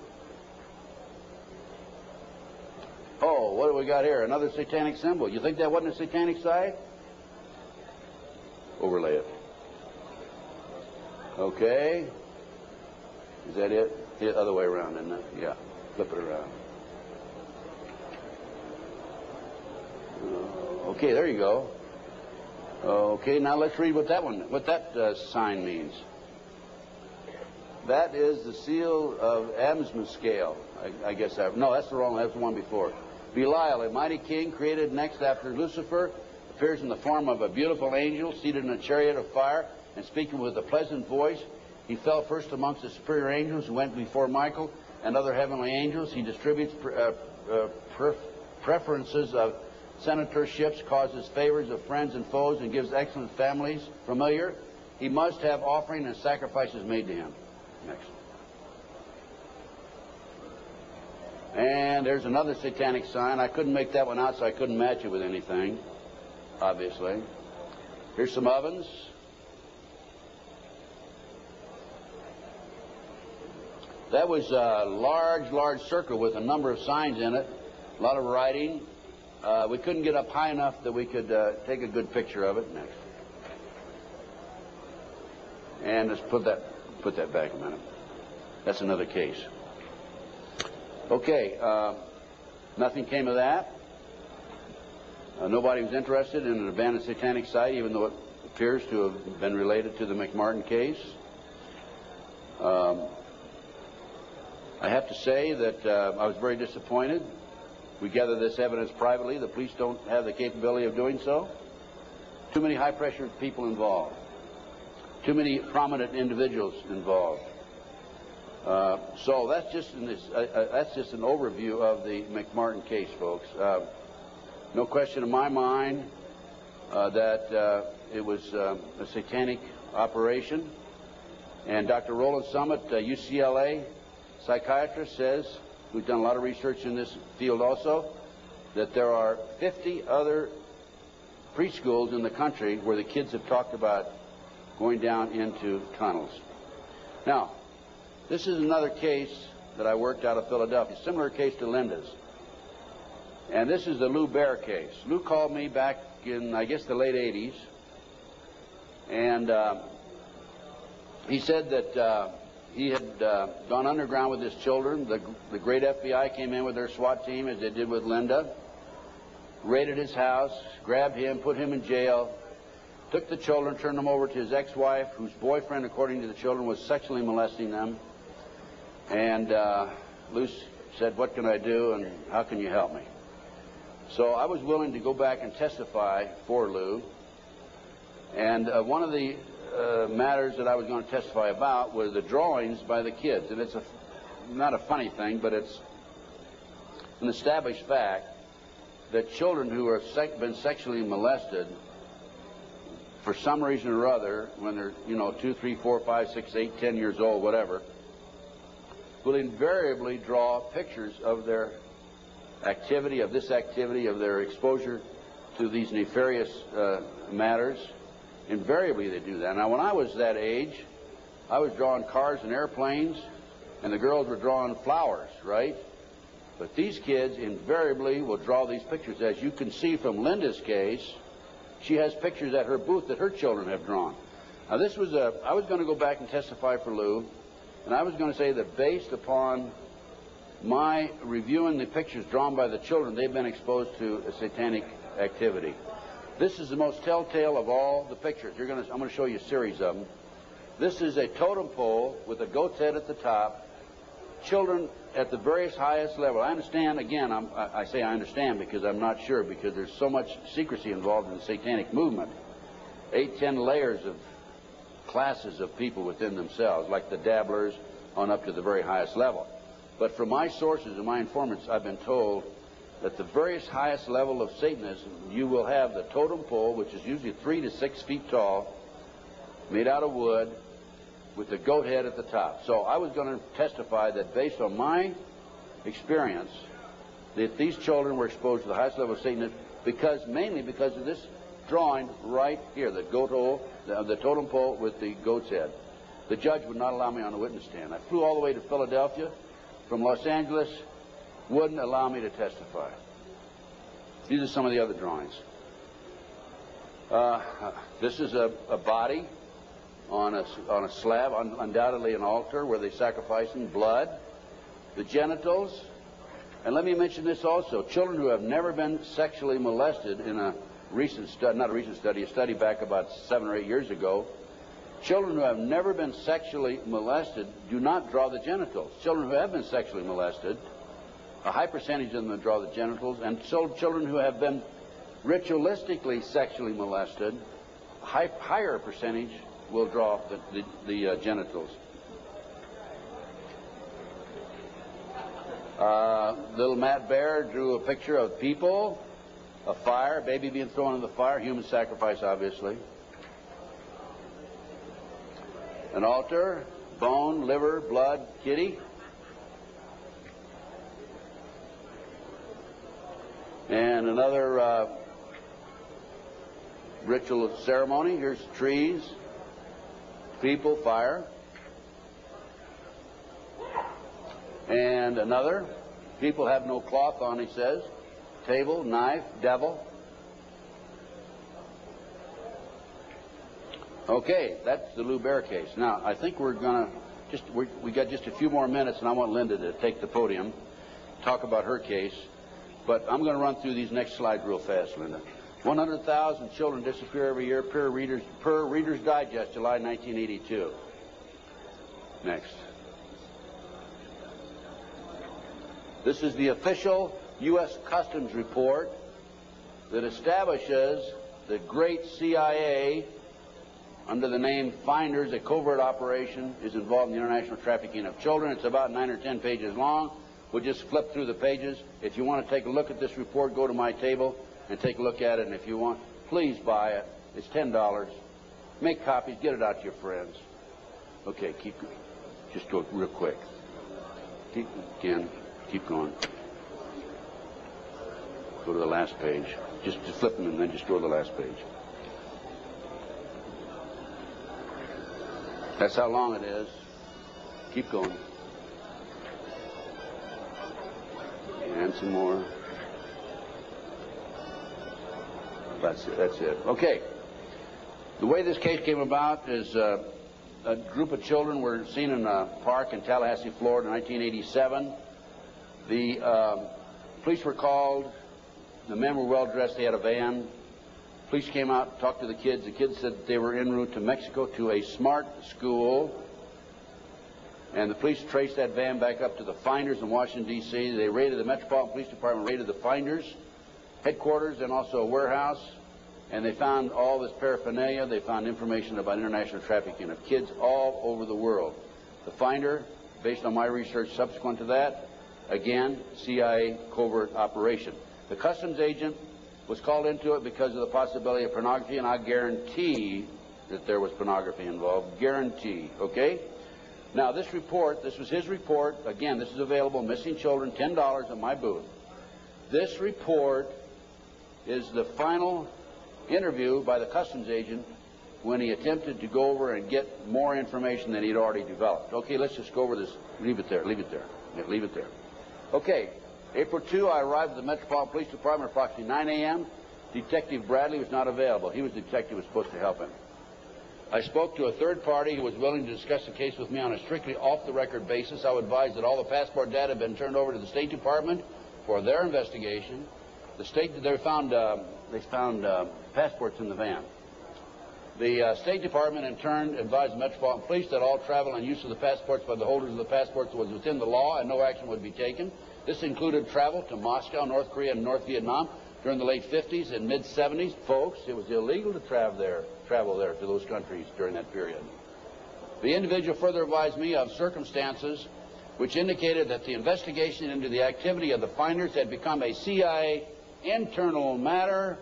Oh, what do we got here? Another satanic symbol. You think that wasn't a satanic site? Overlay it. Okay. Is that it? The other way around, isn't it? Yeah. Flip it around. Okay, there you go. Okay, now let's read what that sign means. That is the seal of Amsman scale. I guess that. No, that's the wrong. That's the one before. Belial, a mighty king, created next after Lucifer, appears in the form of a beautiful angel seated in a chariot of fire and speaking with a pleasant voice. He fell first amongst the superior angels who went before Michael and other heavenly angels. He distributes preferences of senatorships, causes favors of friends and foes, and gives excellent families. Familiar. He must have offering and sacrifices made to him. Next. And there's another satanic sign. I couldn't make that one out, so I couldn't match it with anything. obviously. Here's some ovens. That was a large circle with a number of signs in it, a lot of writing. We couldn't get up high enough that we could take a good picture of it. Next. And let's put that back a minute. That's another case. Okay, nothing came of that. Nobody was interested in an abandoned satanic site, even though it appears to have been related to the McMartin case. I have to say that I was very disappointed. We gathered this evidence privately. The police don't have the capability of doing so. Too many high-pressure people involved. Too many prominent individuals involved. So that's just an overview of the McMartin case, folks. No question in my mind that it was a satanic operation. And Dr. Roland Summit, UCLA psychiatrist, says, who's done a lot of research in this field also, that there are 50 other preschools in the country where the kids have talked about going down into tunnels. Now, this is another case that I worked out of Philadelphia, similar case to Linda's. And this is the Lou Bear case. Lou called me back in, I guess, the late 80s. And he said that he had gone underground with his children. The great FBI came in with their SWAT team, as they did with Linda, raided his house, grabbed him, put him in jail, took the children, turned them over to his ex-wife, whose boyfriend, according to the children, was sexually molesting them. And Lou said, "What can I do, and how can you help me?" So I was willing to go back and testify for Lou. And one of the matters that I was going to testify about were the drawings by the kids. And it's not a funny thing, but it's an established fact that children who have been sexually molested for some reason or other, when they're, 2, 3, 4, 5, 6, 8, 10 years old, whatever, will invariably draw pictures of their activity, of their exposure to these nefarious matters. Invariably they do that. Now, when I was that age, I was drawing cars and airplanes, and the girls were drawing flowers, right? But these kids invariably will draw these pictures. As you can see from Linda's case, she has pictures at her booth that her children have drawn. Now, I was going to go back and testify for Lou, and I was going to say that based upon my reviewing the pictures drawn by the children, they've been exposed to a satanic activity. This is the most telltale of all the pictures. I'm going to show you a series of them. This is a totem pole with a goat's head at the top. Children at the various highest level. I understand, again, I say I understand because I'm not sure, because there's so much secrecy involved in the satanic movement. 8, 10 layers of classes of people within themselves, like the dabblers on up to the very highest level. But from my sources and my informants, I've been told that the various highest level of Satanism, you will have the totem pole, which is usually 3 to 6 feet tall, made out of wood, with the goat head at the top. So I was going to testify that based on my experience, that these children were exposed to the highest level of Satanism mainly because of this drawing right here, the goat hole, the totem pole with the goat's head. The judge would not allow me on the witness stand. I flew all the way to Philadelphia from Los Angeles, wouldn't allow me to testify. These are some of the other drawings. This is a body on a slab, undoubtedly an altar where they sacrifice in blood. The genitals, and let me mention this also, children who have never been sexually molested in a recent study, not a recent study, a study back about 7 or 8 years ago, children who have never been sexually molested do not draw the genitals. Children who have been sexually molested, a high percentage of them draw the genitals, and so children who have been ritualistically sexually molested, a higher percentage will draw the genitals. Little Matt Bear drew a picture of people, a fire, a baby being thrown in the fire, human sacrifice, obviously. An altar, bone, liver, blood, kitty. And another ritual ceremony. Here's trees, people, fire. And another, people have no cloth on, he says. Table, knife, devil. Okay, that's the Lou Bear case. Now, I think we're going to we got just a few more minutes, and I want Linda to take the podium, talk about her case. But I'm going to run through these next slides real fast, Linda. 100,000 children disappear every year per Reader's Digest, July 1982. Next. This is the official U.S. Customs report that establishes the great CIA, under the name Finders, a covert operation, is involved in the international trafficking of children. It's about 9 or 10 pages long. We'll just flip through the pages. If you want to take a look at this report, go to my table and take a look at it. And if you want, please buy it. It's $10. Make copies. Get it out to your friends. Okay, just go real quick. Keep going. Go to the last page. Just flip them and then just go to the last page. That's how long it is. Keep going. And some more. That's it. Okay. The way this case came about is a group of children were seen in a park in Tallahassee, Florida in 1987. The police were called. The men were well dressed. They had a van. Police came out, talked to the kids. The kids said that they were en route to Mexico to a smart school. And the police traced that van back up to the Finders in Washington, D.C. They raided the Metropolitan Police Department, raided the Finders headquarters and also a warehouse. And they found all this paraphernalia. They found information about international trafficking of kids all over the world. The Finder, based on my research subsequent to that, again, CIA covert operation. The customs agent was called into it because of the possibility of pornography, and I guarantee that there was pornography involved. Guarantee, okay? Now, this report, this was his report. Again, this is available, Missing Children, $10 at my booth. This report is the final interview by the customs agent when he attempted to go over and get more information than he'd already developed. Okay, let's just go over this. Leave it there, leave it there. Yeah, leave it there. Okay. April 2, I arrived at the Metropolitan Police Department at approximately 9 a.m. Detective Bradley was not available. He was the detective who was supposed to help him. I spoke to a third party who was willing to discuss the case with me on a strictly off-the-record basis. I was advised that all the passport data had been turned over to the State Department for their investigation. They found passports in the van. The State Department, in turn, advised the Metropolitan Police that all travel and use of the passports by the holders of the passports was within the law and no action would be taken. This included travel to Moscow, North Korea, and North Vietnam during the late 50s and mid-70s. Folks, it was illegal to travel there to those countries during that period. The individual further advised me of circumstances which indicated that the investigation into the activity of the Finders had become a CIA internal matter.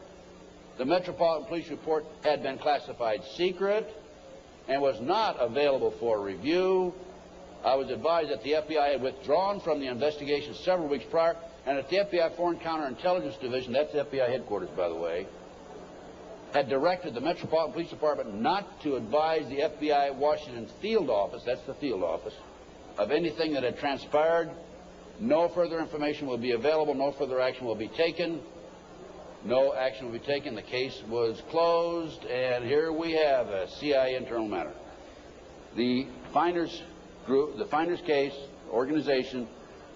The Metropolitan Police report had been classified secret and was not available for review. I was advised that the FBI had withdrawn from the investigation several weeks prior, and that the FBI Foreign Counterintelligence Division, that's the FBI headquarters, by the way, had directed the Metropolitan Police Department not to advise the FBI Washington field office, that's the field office, of anything that had transpired. No further information will be available. No further action will be taken. No action will be taken. The case was closed, and here we have a CIA internal matter. The Finders group, the Finders case organization,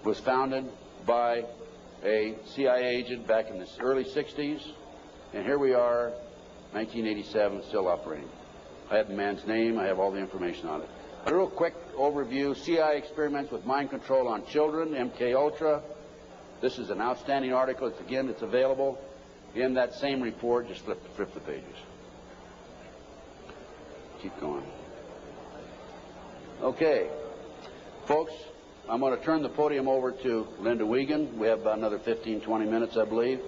was founded by a CIA agent back in the early 60s, and here we are, 1987, still operating. I have the man's name. I have all the information on it. A real quick overview: CIA experiments with mind control on children, MK Ultra. This is an outstanding article. It's available in that same report. Just flip the pages. Keep going. Okay, folks, I'm going to turn the podium over to Linda Wiegand. We have about another 15, 20 minutes, I believe.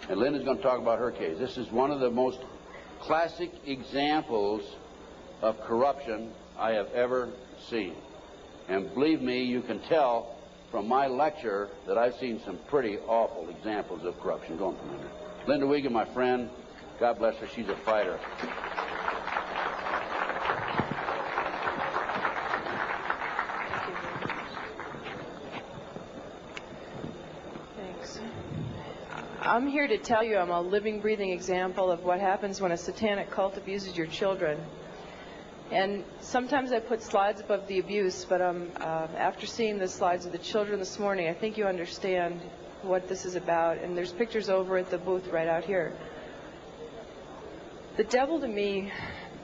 And Linda's going to talk about her case. This is one of the most classic examples of corruption I have ever seen. And believe me, you can tell from my lecture that I've seen some pretty awful examples of corruption. Go on, Linda. Linda Wiegand, my friend, God bless her. She's a fighter. Thanks. I'm here to tell you I'm a living, breathing example of what happens when a satanic cult abuses your children. And sometimes I put slides above the abuse, but after seeing the slides of the children this morning, I think you understand what this is about. And there's pictures over at the booth right out here. The devil to me,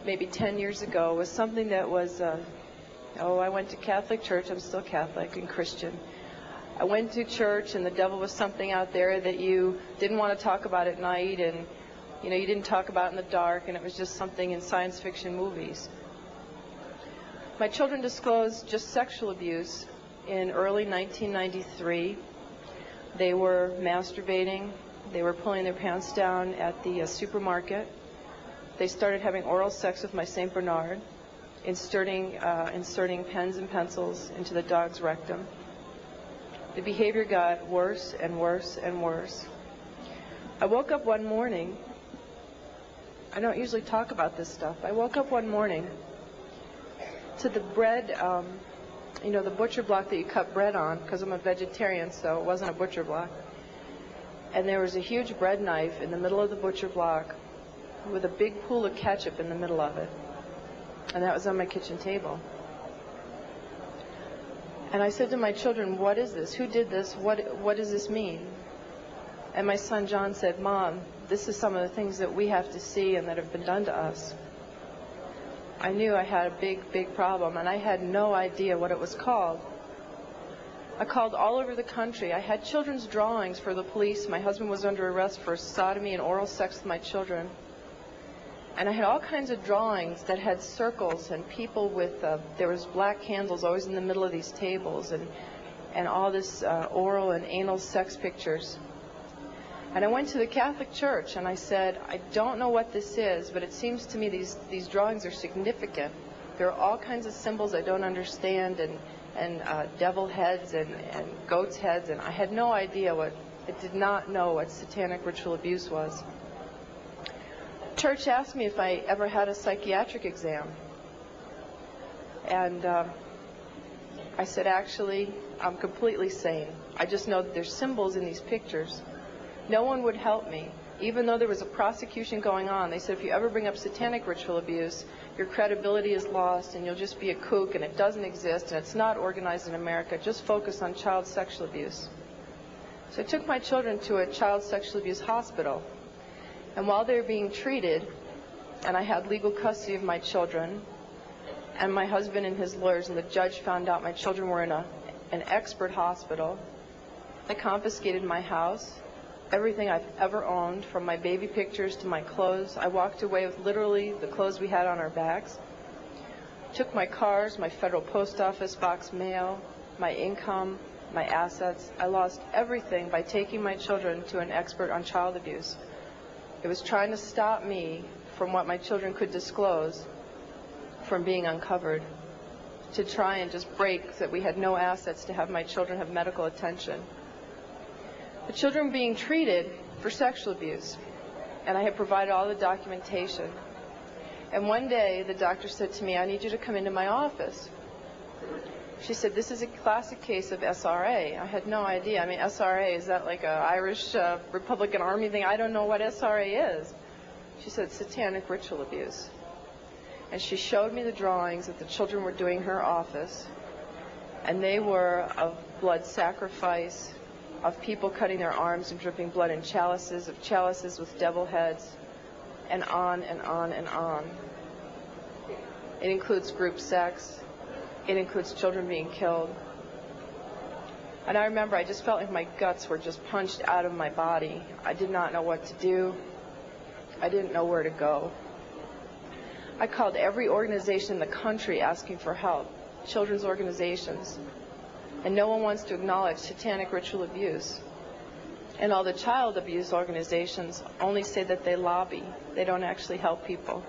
maybe 10 years ago, was something that was, I went to Catholic church. I'm still Catholic and Christian. I went to church, and the devil was something out there that you didn't want to talk about at night, and you didn't talk about in the dark, and it was just something in science fiction movies. My children disclosed just sexual abuse in early 1993. They were masturbating. They were pulling their pants down at the supermarket. They started having oral sex with my St. Bernard, inserting pens and pencils into the dog's rectum. The behavior got worse and worse and worse. I woke up one morning. I don't usually talk about this stuff. I woke up one morning to the bread, the butcher block that you cut bread on, because I'm a vegetarian, so it wasn't a butcher block. And there was a huge bread knife in the middle of the butcher block with a big pool of ketchup in the middle of it. And that was on my kitchen table. And I said to my children, what is this? Who did this? What does this mean? And my son John said, Mom, this is some of the things that we have to see and that have been done to us. I knew I had a big, big problem, and I had no idea what it was called. I called all over the country. I had children's drawings for the police. My husband was under arrest for sodomy and oral sex with my children. And I had all kinds of drawings that had circles and people with, there was black candles always in the middle of these tables, and all this oral and anal sex pictures. And I went to the Catholic Church and I said, I don't know what this is, but it seems to me these drawings are significant. There are all kinds of symbols I don't understand, and devil heads and goat's heads, and I had no idea I did not know what satanic ritual abuse was. Church asked me if I ever had a psychiatric exam. And I said, actually, I'm completely sane. I just know that there's symbols in these pictures. No one would help me. Even though there was a prosecution going on, they said if you ever bring up satanic ritual abuse, your credibility is lost and you'll just be a kook and it doesn't exist and it's not organized in America. Just focus on child sexual abuse. So I took my children to a child sexual abuse hospital. And while they were being treated, and I had legal custody of my children, and my husband and his lawyers and the judge found out my children were in an expert hospital, they confiscated my house, everything I've ever owned, from my baby pictures to my clothes. I walked away with literally the clothes we had on our backs. Took my cars, my federal post office box mail, my income, my assets. I lost everything by taking my children to an expert on child abuse. It was trying to stop me from what my children could disclose from being uncovered, to try and just break that we had no assets to have my children have medical attention. The children were being treated for sexual abuse, and I had provided all the documentation. And one day the doctor said to me, I need you to come into my office. She said, this is a classic case of SRA. I had no idea. I mean, SRA, is that like an Irish Republican Army thing? I don't know what SRA is. She said, satanic ritual abuse. And she showed me the drawings that the children were doing in her office, and they were of blood sacrifice, of people cutting their arms and dripping blood in chalices, of chalices with devil heads, and on and on and on. It includes group sex. It includes children being killed. And I remember I just felt like my guts were just punched out of my body. I did not know what to do. I didn't know where to go. I called every organization in the country asking for help, children's organizations. And no one wants to acknowledge satanic ritual abuse. And all the child abuse organizations only say that they lobby. They don't actually help people.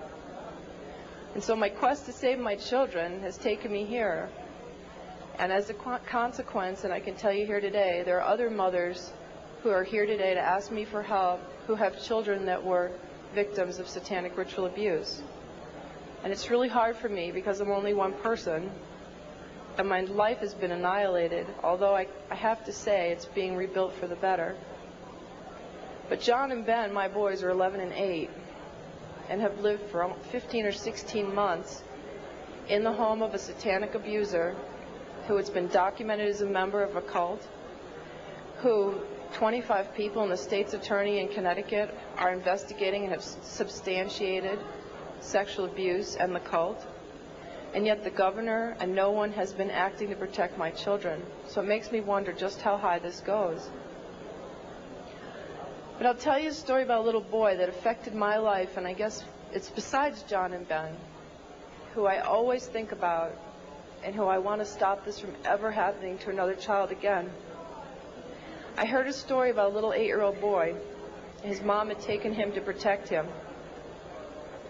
And so my quest to save my children has taken me here. And as a consequence, and I can tell you here today, there are other mothers who are here today to ask me for help, who have children that were victims of satanic ritual abuse. And it's really hard for me because I'm only one person, and my life has been annihilated, although I have to say it's being rebuilt for the better. But John and Ben, my boys, are 11 and 8, and have lived for 15 or 16 months in the home of a satanic abuser who has been documented as a member of a cult, who 25 people and the state's attorney in Connecticut are investigating and have substantiated sexual abuse and the cult. And yet the governor and no one has been acting to protect my children. So it makes me wonder just how high this goes. But I'll tell you a story about a little boy that affected my life, and I guess it's besides John and Ben, who I always think about and who I want to stop this from ever happening to another child again. I heard a story about a little 8-year-old boy. His mom had taken him to protect him,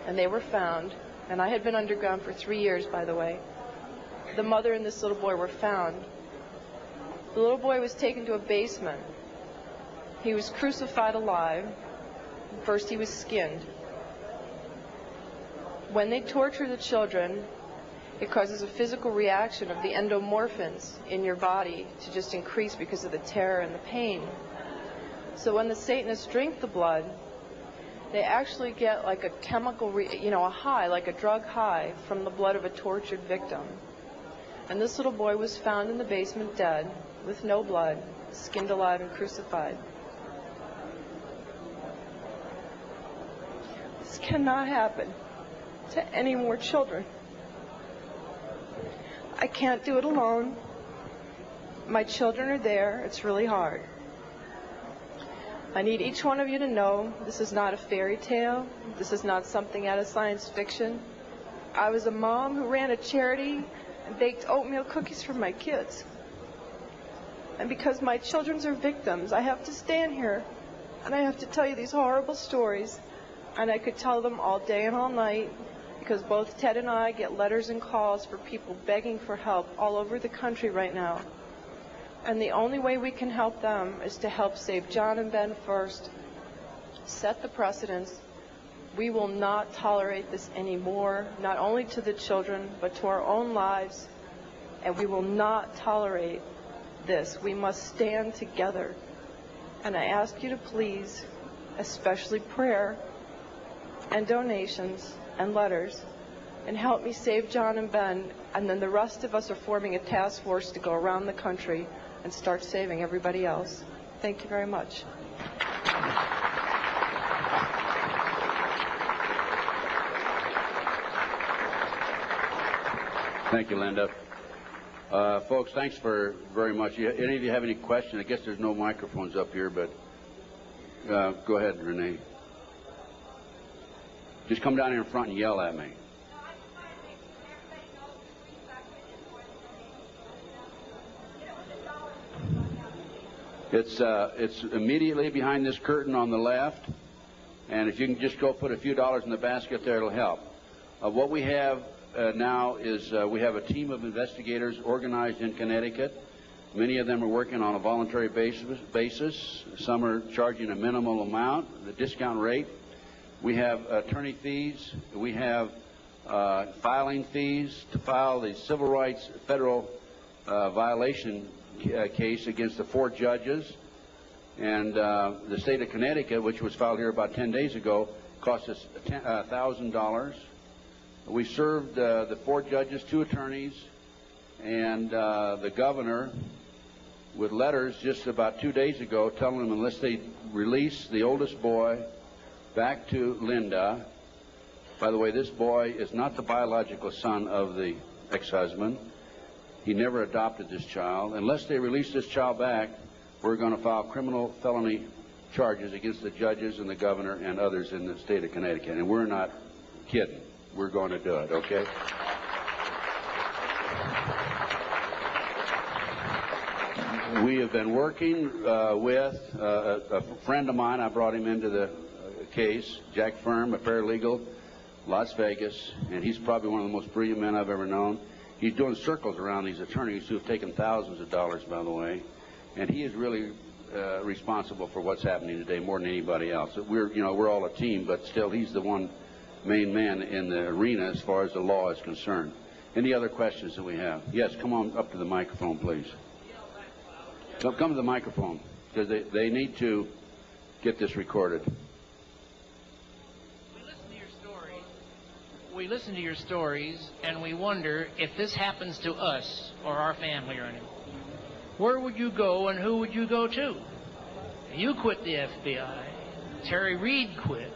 and they were found. And I had been underground for 3 years, by the way. The mother and this little boy were found. The little boy was taken to a basement. He was crucified alive. First he was skinned. When they torture the children, it causes a physical reaction of the endomorphins in your body to just increase because of the terror and the pain. So when the Satanists drink the blood, they actually get like a chemical, a high, like a drug high from the blood of a tortured victim. And this little boy was found in the basement dead, with no blood, skinned alive and crucified. This cannot happen to any more children. I can't do it alone. My children are there. It's really hard. I need each one of you to know this is not a fairy tale. This is not something out of science fiction. I was a mom who ran a charity and baked oatmeal cookies for my kids. And because my children are victims, I have to stand here and I have to tell you these horrible stories. And I could tell them all day and all night because both Ted and I get letters and calls for people begging for help all over the country right now. And the only way we can help them is to help save John and Ben first, set the precedence. We will not tolerate this anymore, not only to the children, but to our own lives. And we will not tolerate this. We must stand together. And I ask you to please, especially prayer and donations and letters, and help me save John and Ben. And then the rest of us are forming a task force to go around the country and start saving everybody else. Thank you very much. Thank you, Linda. Folks, thanks very much. Any of you have any questions? I guess there's no microphones up here, but go ahead, Renee. Just come down here in front and yell at me. It's immediately behind this curtain on the left, and if you can just go put a few dollars in the basket there, it'll help. What we have now is we have a team of investigators organized in Connecticut. Many of them are working on a voluntary basis. Some are charging a minimal amount, the discount rate. We have attorney fees. We have filing fees to file the civil rights federal violation case against the 4 judges, and the state of Connecticut, which was filed here about 10 days ago, cost us $1,000. We served the 4 judges, 2 attorneys, and the governor with letters just about 2 days ago telling them unless they release the oldest boy back to Linda. By the way, this boy is not the biological son of the ex-husband. He never adopted this child. Unless they release this child back, we're going to file criminal felony charges against the judges and the governor and others in the state of Connecticut. And we're not kidding. We're going to do it, okay? We have been working with a friend of mine. I brought him into the case, Jack Firm, a paralegal, Las Vegas, and he's probably one of the most brilliant men I've ever known. He's doing circles around these attorneys who have taken thousands of dollars, by the way, and he is really responsible for what's happening today more than anybody else. We're all a team, but still he's the one main man in the arena as far as the law is concerned. Any other questions that we have? Yes, come on up to the microphone, please. Come to the microphone, because they need to get this recorded. We listen to your stories, and we wonder if this happens to us or our family or anyone. Where would you go, and who would you go to? You quit the FBI. Terry Reid quit.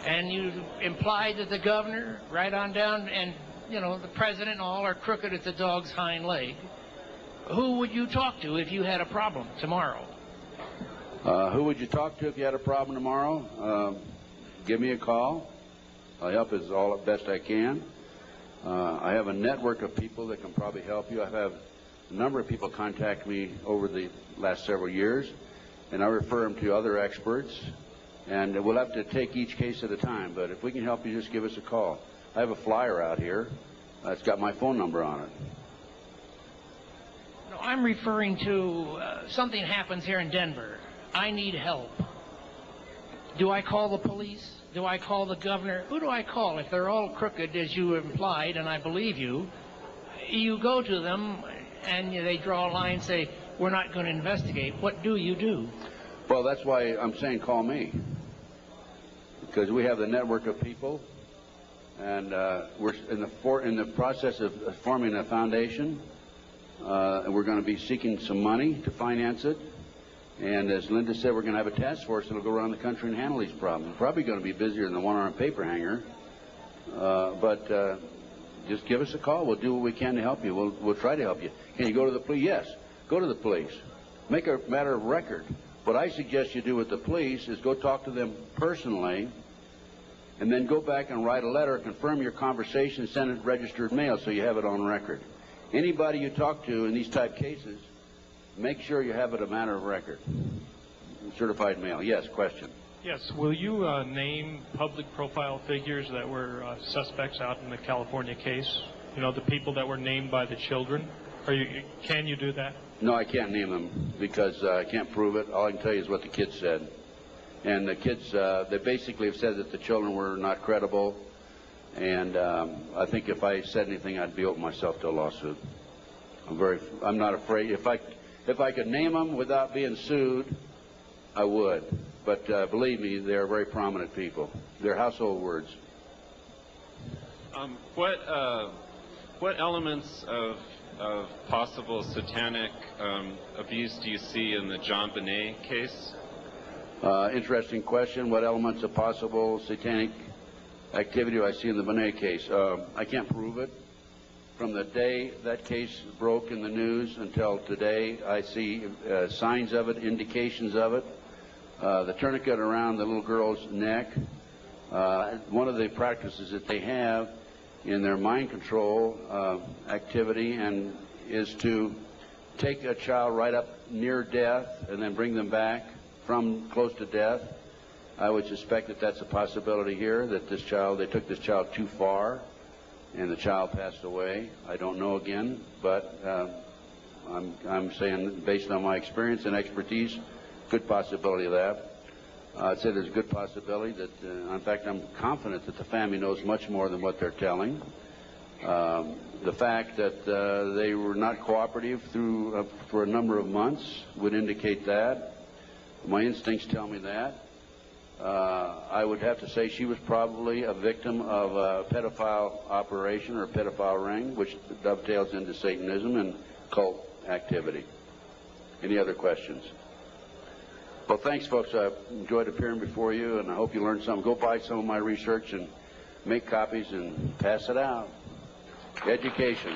And you implied that the governor, right on down, and, the president and all are crooked at the dog's hind leg. Who would you talk to if you had a problem tomorrow? Who would you talk to if you had a problem tomorrow? Give me a call. I'll help as best I can. I have a network of people that can probably help you. I've had a number of people contact me over the last several years, and I refer them to other experts. And we'll have to take each case at a time, but if we can help you, just give us a call. I have a flyer out here. It's got my phone number on it. No, I'm referring to something happens here in Denver. I need help. Do I call the police? Do I call the governor? Who do I call? If they're all crooked, as you implied, and I believe you, you go to them, and they draw a line and say, we're not going to investigate. What do you do? Well, that's why I'm saying call me. Because we have the network of people, and we're in the process of forming a foundation. And we're going to be seeking some money to finance it. And as Linda said, we're going to have a task force that will go around the country and handle these problems. Probably going to be busier than the one-armed paper hanger. But just give us a call. We'll do what we can to help you. We'll try to help you. Can you go to the police? Yes. Go to the police. Make a matter of record. What I suggest you do with the police is go talk to them personally, and then go back and write a letter, confirm your conversation, send it registered mail so you have it on record. Anybody you talk to in these type cases, make sure you have it a matter of record. Certified mail. Yes, question. Yes. Will you name public profile figures that were suspects out in the California case? The people that were named by the children? Can you do that? No, I can't name them because I can't prove it. All I can tell you is what the kids said. And the kids, they basically have said that the children were not credible. And I think if I said anything, I'd be open myself to a lawsuit. I'm not afraid. If I could name them without being sued, I would. But believe me, they're very prominent people. They're household words. What elements of possible satanic abuse do you see in the John Bonet case? Interesting question. What elements of possible satanic activity do I see in the Bonet case? I can't prove it. From the day that case broke in the news until today, I see signs of it, indications of it. The tourniquet around the little girl's neck. One of the practices that they have in their mind control activity and is to take a child right up near death and then bring them back from close to death. I would suspect that that's a possibility here, that they took this child too far and the child passed away. I don't know again, but I'm saying based on my experience and expertise, good possibility of that. I'd say there's a good possibility that, in fact, I'm confident that the family knows much more than what they're telling. The fact that they were not cooperative for a number of months would indicate that. My instincts tell me that. I would have to say she was probably a victim of a pedophile operation or a pedophile ring, which dovetails into Satanism and cult activity. Any other questions? Well, thanks, folks. I enjoyed appearing before you, and I hope you learned something. Go buy some of my research and make copies and pass it out. Education.